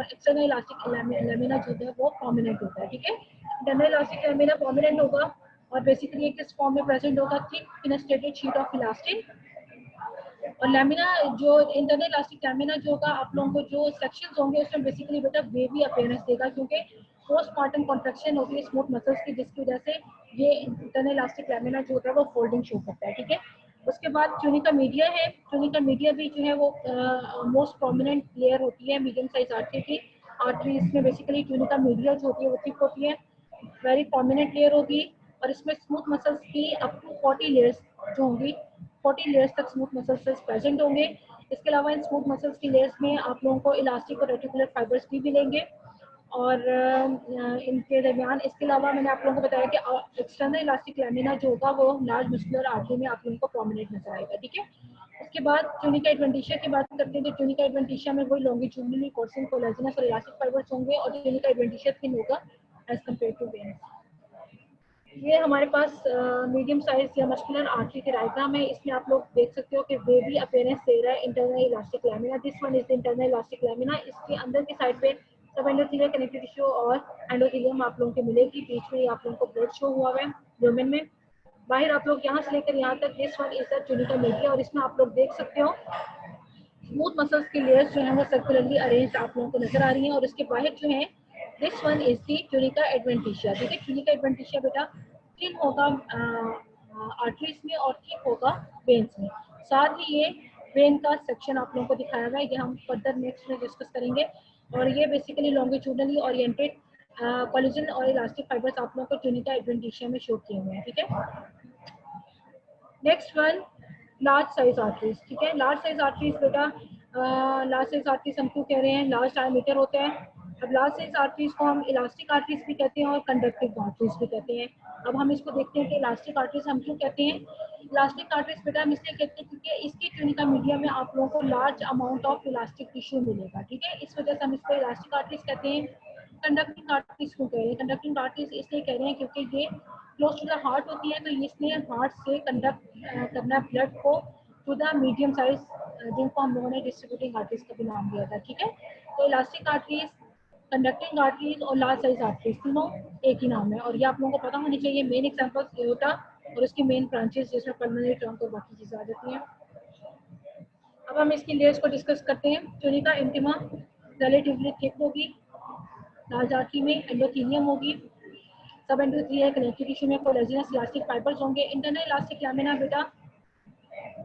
एक्सटर्नल इलास्टिक लैमिना जो है वो प्रोमिनेंट होता है। ठीक है, इंटरनल इलास्टिक लैमिना प्रोमिनेंट होगा और बेसिकली किस फॉर्म में प्रेजेंट होगा? Thick fenestrated sheet of elastin. और लैमिना जो इंटरनल इलास्टिक लैमिना जो होगा आप लोगों को जो सेक्शंस होंगे उसमें बेसिकली बेटा वेवी अपीयरेंस देगा, क्योंकि पोस्टमार्टम कॉन्ट्रैक्शन होती है स्मूथ मसल्स की, जिसकी वजह से ये इंटरनल इलास्टिक लैमिना जो होता है वो फोल्डिंग शो करता है, ठीक है। उसके बाद ट्यूनिका मीडिया है, ट्यूनिका मीडिया भी जो है वो मोस्ट प्रोमिनेंट लेयर होती है मीडियम साइज आर्टरी की। आर्टरी इसमें बेसिकली ट्यूनिका मीडिया जो होती है वो थिक होती है, वेरी प्रोमिनेंट लेयर होगी, और इसमें स्मूथ मसल्स की अप टू 40 लेयर्स जो होंगी, 40 लेयर्स तक स्मूथ मसल्स प्रेजेंट होंगे। इसके अलावा इन स्मूथ मसल्स की लेयर्स में आप लोगों को इलास्टिक और रेटिकुलर फाइबर्स भी मिलेंगे, और इनके दरमियान इसके अलावा मैंने आप लोगों को बताया कि एक्सटर्नल इलास्टिक लैमिना जो होगा वो लार्ज मस्कुलर आर्टरी में आप लोगों को प्रोमिनेंट नजर आएगा, ठीक है। उसके बाद ट्यूनिका एडवेंटिशिया की बात करते हैं, तो ट्यूनिका एडवेंटिशिया में वही लॉन्गिट्यूडिनली कोर्सिंग कोलेजिनस और इलास्टिक फाइबर्स होंगे, और ट्यूनिका एडवेंटिशिया थिन होगा एज कम्पेयर टू वेन्स। ये हमारे पास मीडियम साइज या मस्कुलर आर्टरी के डायग्राम है। इसमें आप लोग देख सकते हो कि वेवी अपीयरेंस दे रहा है internal elastic lamina. This one is the internal elastic lamina. इसके अंदर की साइड पे सब एंडोथेलियल कनेक्टिव टिश्यू और एंडोथेलियम आप लोगों को मिलेगी, बीच में आप लोगों को ब्लड शो हुआ हुआ है ल्यूमेन में। बाहर आप लोग यहाँ से लेकर यहाँ तक this one is the tunica media, और इसमें आप लोग देख सकते हो स्मूथ मसल्स की लेयर्स जो है वो सर्कुलरली अरेंज आप लोगों को नजर आ रही हैं, और इसके बाहर जो है this one is the tunica adventitia. ठीक है, ट्यूनिका एडवेंटिशिया बेटा थिन होगा आर्टरीज में और थिक होगा वेन्स में। साथ ही ये वेन का सेक्शन आप लोगों को दिखाया गया है, ये हम फर्दर नेक्स्ट में डिस्कस करेंगे। और ये बेसिकली लॉन्गिट्यूडनली ओरिएंटेड कोलेजन और इलास्टिक फाइबर्स आप लोगों को ट्यूनिका एडवेंटिशिया में शो किए हुए हैं, ठीक है। Next one large size arteries, ठीक है। लार्ज साइज आर्टरीज बेटा लार्ज साइज आर्टरीज हम क्यों कह रहे हैं, लार्ज डायमीटर होते हैं। अब लार्ज साइज आर्टरीज को हम इलास्टिक आर्टरीज भी कहते हैं और कंडक्टिव आर्टरीज भी कहते हैं। अब हम इसको देखते हैं कि इलास्टिक आर्टरीज हम क्यों कहते हैं। इलास्टिक आर्टरीज बेटा हम इसलिए कहते हैं क्योंकि इसकी ट्यूनिका मीडिया में आप लोगों को large amount of elastic tissue मिलेगा, ठीक है। इस वजह से हम इसको इलास्टिक आर्टरीज कहते हैं। कंडक्टिंग आर्टरीज क्यों कह रहे हैं, कंडक्टिंग आर्टरीज इसलिए कह रहे हैं क्योंकि ये क्लोज टू द हार्ट होती है, तो इसमें हार्ट से कंडक्ट करना ब्लड को टू द मीडियम साइज, जिनको हम लोगों ने डिस्ट्रीब्यूटिंग आर्टरीज का भी नाम दिया था, ठीक है। तो इलास्टिक आर्टरीज, कंडक्टिंग आर्टरीज और लार्ज साइज आर्टरीज तीनों एक ही नाम है, और ये आप लोगों को पता होनी चाहिए। मेन एग्जांपल्स एओर्टा और उसकी मेन ब्रांचेस जिसमें पल्मोनरी ट्रंक और बाकी चीजें आ जाती हैं। अब हम इसकी लेयर्स को डिस्कस करते हैं। ट्यूनिका इंटिमा रिलेटिवली थिक होगी, लार्ज आर्टरी में एंडोथेलियम होगी, सब एंडोथेलियल कनेक्टिव टिश्यू में कोलेजिनस इलास्टिक फाइबर्स होंगे। इंटरनल इलास्टिक लैमिना बेटा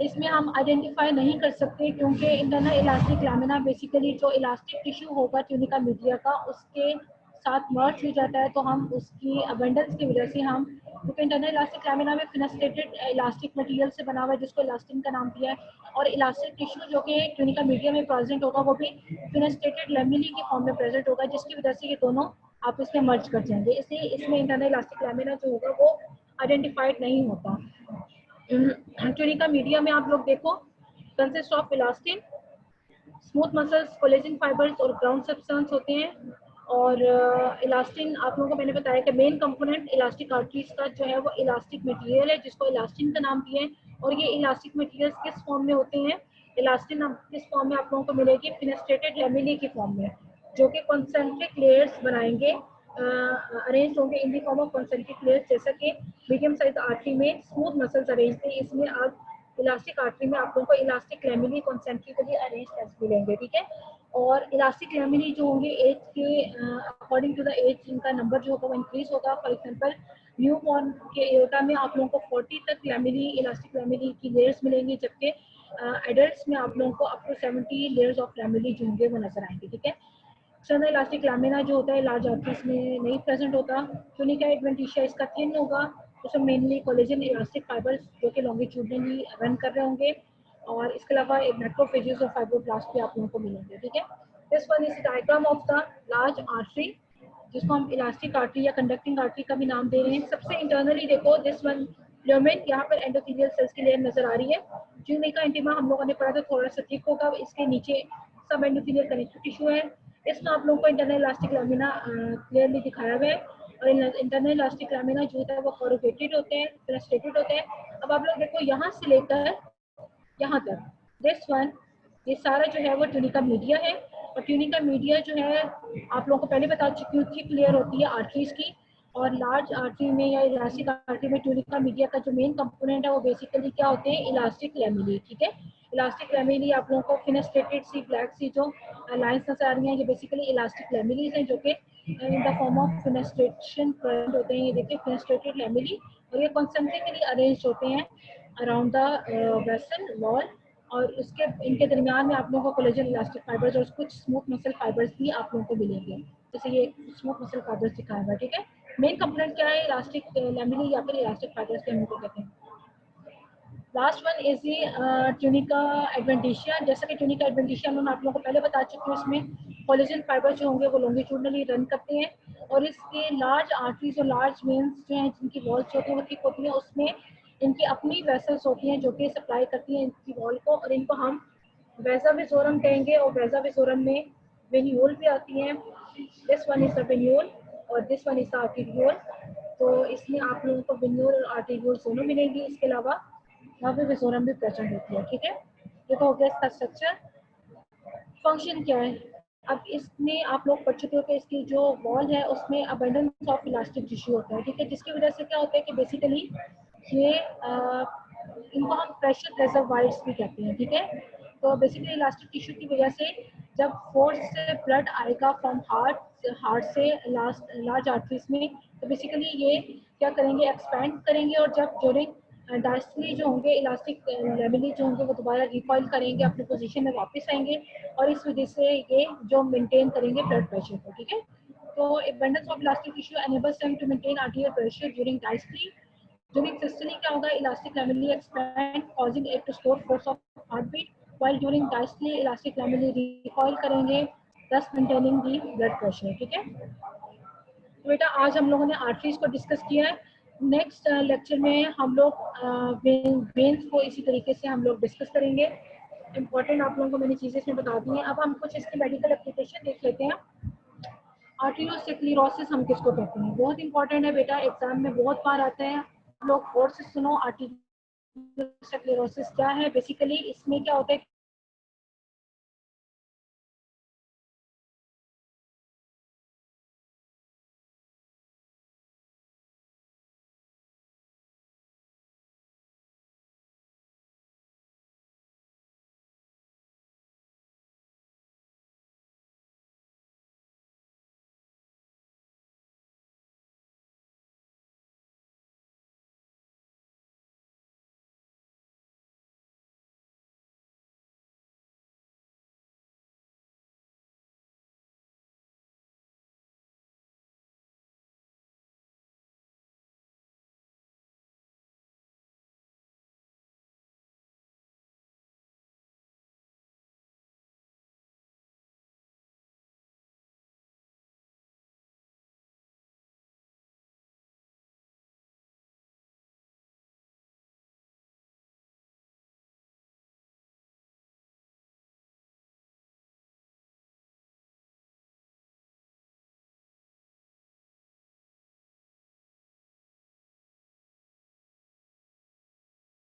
इसमें हम आइडेंटिफाई नहीं कर सकते क्योंकि इंटरनल इलास्टिक लैमिना बेसिकली जो इलास्टिक टिश्यू होगा ट्यूनिका मीडिया का उसके साथ मर्ज हो जाता है, तो हम उसकी अबेंडेंस की वजह से हम, क्योंकि इंटरनल इलास्टिक लैमिना में फिनेस्ट्रेटेड इलास्टिक मटेरियल से बना हुआ है जिसको इलास्टिन का नाम दिया है, और इलास्टिक टिश्यू जो कि ट्यूनिका मीडिया में प्रेजेंट होगा वो भी फिनेस्ट्रेटेड लैमिनी की फॉर्म में प्रेजेंट होगा, जिसकी वजह से ये दोनों आपस में मर्ज कर जाएंगे। इसलिए इसमें इंटरनल इलास्टिक लैमिना जो होगा वो आइडेंटिफाइड नहीं होता। ट्यूनिका मीडिया में आप लोग देखो consist of elastin, smooth muscles, collagen fibres और ग्राउंड सब्सटेंस होते हैं। और इलास्टिन आप लोगों को मैंने बताया कि मेन कंपोनेंट इलास्टिक आर्टरीज का जो है वो इलास्टिक मटेरियल है जिसको इलास्टिन का नाम दिया है। और ये इलास्टिक मटेरियल किस फॉर्म में होते हैं, इलास्टिन किस फॉर्म में आप लोगों को मिलेगी, फिनेस्ट्रेटेड लैमिनी की फॉर्म में, जो कि कॉन्सेंट्रिक लेयर्स बनाएंगे, अरेंज होंगे in the form of concentric layers. जैसा कि मीडियम साइज आर्टरी में स्मूथ मसल्स अरेंज थे, इसमें आप इलास्टिक आर्टरी में आप लोगों को इलास्टिक लैमिनी कॉन्सेंट्रिकली अरेंज टेस्ट मिलेंगे, ठीक है। और इलास्टिक लैमिनी जो होंगे एज के अकॉर्डिंग टू द एज इनका नंबर जो होगा वो इंक्रीज होगा। फॉर एग्जांपल न्यू बॉर्न के एओर्टा में आप लोगों को 40 तक लैमिनी, इलास्टिक लैमिनी की लेयर्स मिलेंगी, जबकि एडल्ट्स में आप लोगों को अप टू 70 लेयर्स ऑफ लैमिनी जो होंगे वो नजर आएंगे, ठीक है। एक्सटर्नल इलास्टिक लैमिना जो होता है लार्ज आर्टरीज में नहीं प्रेजेंट होता। ट्यूनिका एडवेंटिशिया इसका थिन होगा, उसमें मेनली कोलेजन इलास्टिक फाइबर्स जो कि लॉन्गिट्यूडनली रन कर रहे होंगे, और इसके अलावा एक मैक्रोफेजेस और फाइब्रोब्लास्ट भी आप लोगों को मिलेंगे, ठीक है। This one is diagram of the large artery जिसको हम इलास्टिक आर्टरी या कंडक्टिंग आर्टरी का भी नाम दे रहे हैं। सबसे इंटरनली देखो दिस वन ल्यूमेन, यहाँ पर एंडोथेलियल सेल्स की लेयर नजर आ रही है। ट्यूनिका इंटिमा हम लोगों ने पढ़ा था थोड़ा सा थिक होगा, इसके नीचे सब एंडोथेलियल कनेक्टिव टिश्यू है। इसमें आप लोगों को इंटरनल इलास्टिक लैमिना क्लियरली दिखाया गया है, और इंटरनल इलास्टिक लैमिना जो होता है वो कोरुगेटेड होते हैं, फिनेस्ट्रेटेड होते हैं। अब आप लोग देखो यहाँ से लेकर यहाँ तक दिस वन, ये सारा जो है वो ट्यूनिका मीडिया है, और ट्यूनिका मीडिया जो है आप लोगों को पहले बता चुकी हूँ कि क्लियर होती है आर्टरीज की। और लार्ज आर्टरी में या इलास्टिक आर्टरी में ट्यूनिका मीडिया का जो मेन कंपोनेंट है वो बेसिकली क्या होते हैं, इलास्टिक लैमिनी, ठीक है। इलास्टिक लैमिनी आप लोगों को फिनेस्ट्रेटेड सी ब्लैक सी जो लाइंस नजर आ रही हैं, ये बेसिकली इलास्टिक लैमिनीज हैं जो कि इन the form of fenestration current होते हैं। ये देखिए फेनेस्ट्रेटेड लैमेली, और ये कॉन्सेंट्रिकली अरेंज होते हैं अराउंड द वेसल वॉल, और उसके इनके दरमियान में आप लोगों को कोलेजन इलास्टिक फाइबर्स और कुछ स्मूथ मसल फाइबर्स भी आप लोगों को मिलेंगे, जैसे ये स्मूथ मसल फाइबर्स दिखाया हुआ है, ठीक है। मेन कंपोनेंट क्या है, इलास्टिक लैमेली या फिर इलास्टिक फाइबर्स के हम इनको कहते हैं। Last one is the tunica adventitia. जैसा कि ट्यूनिका एडवेंटिशिया मैं आप लोगों को पहले बता चुकी हूँ, इसमें कोलेजन फाइबर जो होंगे वो लॉन्गिट्यूडनली रन करते हैं, और इसके लार्ज आर्टरीज और लार्ज वेन्स जो हैं जिनकी वॉल्स होती हैं वो थिक होती हैं, उसमें इनकी अपनी वेसल्स होती हैं जो कि सप्लाई करती हैं इनकी वॉल को, और इनको हम वेजा विजोरम कहेंगे, और वेजा विजोरम में वेन्यूल भी आती हैं। This one is the venule और this one is the arteriole. तो इसमें आप लोगों को वेन्यूल और आर्टीरियोल दोनों मिलेंगी। इसके अलावा यहाँ पे विजोरम भी प्रेजेंट होती है, ठीक है। ये तो हो गया इसका स्ट्रक्चर। फंक्शन क्या है, अब इसमें आप लोग पढ़ चुके हो कि इसकी जो वॉल है उसमें अबंडेंस ऑफ इलास्टिक टिश्यू होता है, ठीक है, जिसकी वजह से क्या होता है कि बेसिकली ये इनको हम प्रेशर रिजर्वायर्स भी कहते हैं, ठीक है। तो बेसिकली इलास्टिक टिश्यू की वजह से जब फोर्स से ब्लड आएगा फ्रॉम हार्ट से लार्ज आर्टरीज में, तो बेसिकली ये क्या करेंगे, एक्सपैंड करेंगे, और जब ड्यूरिंग डायस्टली जो होंगे इलास्टिक लेवली जो होंगे वो दोबारा रिकॉइल करेंगे, अपनी पोजीशन में वापस आएंगे, और इस वजह से ये जो मेंटेन करेंगे ब्लड प्रेशर को, ठीक है। तो abundance of elastic tissue enables them to maintain arterial pressure during diastole. During systole क्या होगा, elastic lamella expand causing it to store force of heartbeat, while during diastole elastic lamella recoil करेंगे, thus maintaining the blood pressure, ठीक है। तो बेटा आज हम लोगों ने आर्टरीज को डिस्कस किया है। नेक्स्ट लेक्चर में हम लोग वेन्स को इसी तरीके से हम लोग डिस्कस करेंगे। इम्पोर्टेंट आप लोगों को मैंने चीज़ें इसमें बता दी हैं। अब हम कुछ इसके मेडिकल एप्लीकेशन देख लेते हैं। आर्टीरियोस्क्लेरोसिस हम किसको कहते हैं, बहुत इंपॉर्टेंट है बेटा, एग्जाम में बहुत बार आता है। आप लोग गौर से सुनो, आर्टीरियोस्क्लेरोसिस क्या है। बेसिकली इसमें क्या होता है,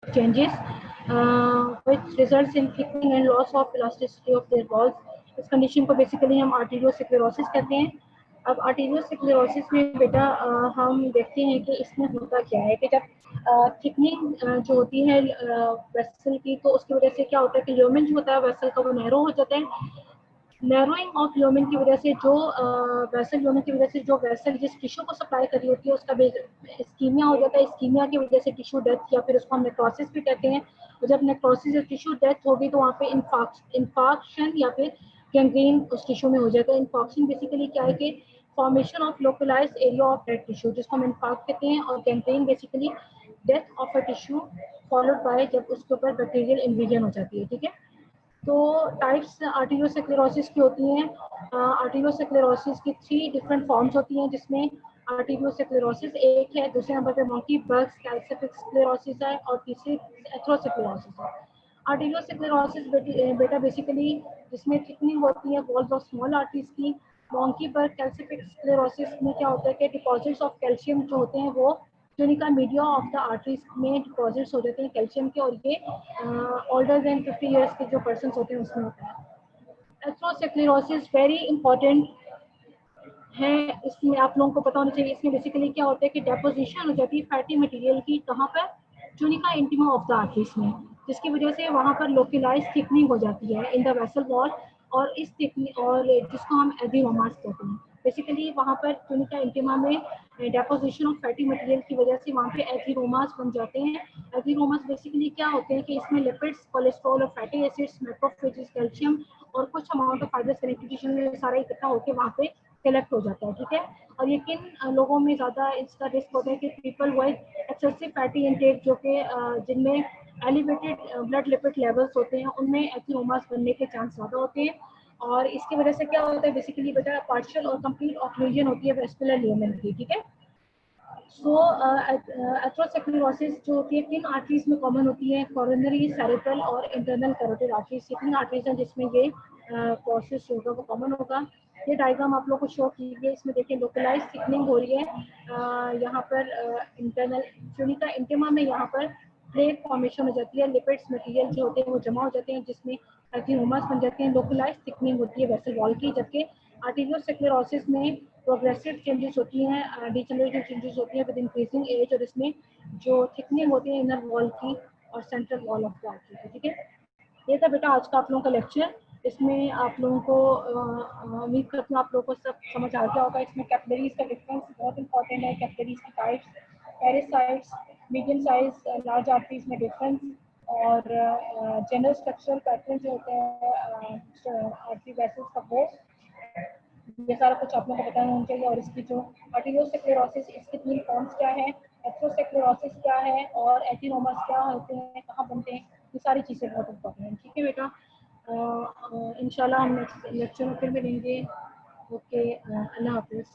changes which results in thickening and loss of elasticity of their walls. इस कंडीशन को बेसिकली हम आर्टीरियोस्क्लेरोसिस कहते हैं। अब आर्टीरियोस्क्लेरोसिस में बेटा हम देखते हैं कि इसमें होता क्या है कि जब थिकनिंग जो होती है वेसल की, तो उसकी वजह से क्या होता है कि ल्यूमेन जो होता है वेसल का वो नैरो हो जाता है। नैरोइंग ऑफ ल्यूमेन की वजह से जो वेसल ल्यूमेन की वजह से जो वेसल जिस टिश्यू को सप्लाई कर रही होती है उसका इस्कीमिया हो जाता है। इस्कीमिया की वजह से टिश्यू डेथ या फिर उसको हम नेक्रोसिस भी कहते हैं। और जब नेक्रोसिस या टिश्यू डेथ होगी तो वहाँ पे इन्फाक्शन या फिर गैंग्रीन उस टिश्यू में हो जाता है। इन्फाक्शन बेसिकली क्या है कि formation of localised area of dead tissue, जिसको हम इन्फाक्ट कहते हैं, और gangrene basically death of a tissue followed by जब उसके ऊपर बैक्टीरियल इन्वेजन हो जाती है, ठीक है। तो टाइप्स आर्टीरियोस्क्लेरोसिस की होती हैं। आर्टीरियोस्क्लेरोसिस की 3 डिफरेंट फॉर्म्स होती हैं, जिसमें आर्टीरियोस्क्लेरोसिस एक है, दूसरे नंबर पे मोंकी बग्स कैल्सिफिक स्क्लेरोसिस है, और तीसरी एथेरोस्क्लेरोसिस है। आर्टीरियोस्क्लेरोसिस बेटा बेसिकली जिसमें थिकनिंग होती है वॉल्स ऑफ स्मॉल आर्टरीज की। मोंकी बग कैल्सिफिक स्क्लेरोसिस में क्या होता है कि डिपॉजिट्स ऑफ कैल्शियम जो होते हैं वो tunica media of the arteries में डिपॉजिट्स हो जाते हैं कैल्शियम के, और ये ओल्डर देन 50 इयर्स के जो पर्सन होते हैं उसमें होता है। एथेरोस्क्लेरोसिस वेरी इंपॉर्टेंट है, इसमें आप लोगों को पता होना चाहिए। इसमें बेसिकली क्या होता है कि डेपोजिशन हो जाती है फैटी मटेरियल की, कहाँ पर, tunica intima of the arteries में, जिसकी वजह से वहाँ पर लोकलाइज थिकनिंग हो जाती है इन द वेसल वॉल, और इस थिकनिंग और जिसको हम एडिनोमास कहते हैं। बेसिकली वहाँ पर ट्यूनिका इंटीमा में डेपोजिशन ऑफ फैटी मटेरियल की वजह से वहाँ पे एथीरोमास बन जाते हैं। एथीरोमास बेसिकली क्या होते हैं कि इसमें लिपिड्स, कोलेस्ट्रॉल और फैटी एसिड्स, मैक्रोफेजेस, कैल्शियम और कुछ amount of fibrous connective tissue में सारा इकट्ठा होकर वहाँ पे कलेक्ट हो जाता है, ठीक है। और ये किन लोगों में ज़्यादा इसका रिस्क होता है कि people with excessive fatty intake, जो कि जिनमें एलिवेटेड ब्लड लिपिड लेवल्स होते हैं, उनमें एथीरोमास बनने के चांस ज़्यादा होते हैं। और इसकी वजह से क्या होता है बेसिकली बेटा, पार्शियल और कंप्लीट ऑक्लूजन होती है वेस्कुलर लिगामेंट की, ठीक है। सो एथरोस्क्लेरोसिस जो होती है किन आर्टरीज में कॉमन होती है, कोरोनरी, सेरेब्रल और इंटरनल कैरोटिड आर्टरीज, ये तीन आर्टरीज हैं जिसमें ये प्रोसेस होगा वो कॉमन होगा। ये डायग्राम आप लोग को शो कीजिए, इसमें देखिए लोकलाइज थिकनिंग हो रही है यहाँ पर इंटरनल ट्यूनिका इंटीमा में, यहाँ पर प्लेट फॉर्मेशन हो जाती है, लिपिड्स मटेरियल जो होते हैं वो जमा हो जाते हैं जिसमें एथीरोमास बन जाते हैं, लोकलाइज थिकनिंग होती है वेसल वॉल की। जबकि आर्टेरियोस्क्लेरोसिस में प्रोग्रेसिव चेंजेस होती हैं, डिजेनरेटिव चेंजेस होती हैं विद इंक्रीजिंग एज, और इसमें जो थिकनिंग होती है इनर वॉल की और central wall of the artery की, ठीक है। ये था बेटा आज का आप लोगों का लेक्चर। इसमें आप लोगों को उम्मीद करती हूँ आप लोगों को सब समझ आ गया होगा। इसमें कैपिलरीज का डिफरेंस बहुत इंपॉर्टेंट है, कैपिलरीज की types, pericytes, medium size, large arteries में डिफरेंस, और जनरल स्ट्रक्चरल पैटर्न जो होते हैं आर्टरी वेसल्स का, वो ये सारा कुछ आप लोगों को बताना होना चाहिए। और इसकी जो आर्टेरियोस्क्लेरोसिस, इसके तीन फॉर्म्स क्या है, एथरोस्क्लेरोसिस क्या है, और एथीरोमास क्या होते हैं, कहाँ बनते हैं, ये सारी चीज़ें बहुत इंपॉर्टेंट हैं, ठीक है बेटा। इंशाल्लाह हम नेक्स्ट लेक्चर में फिर मिलेंगे। ओके, अल्लाह हाफिज़।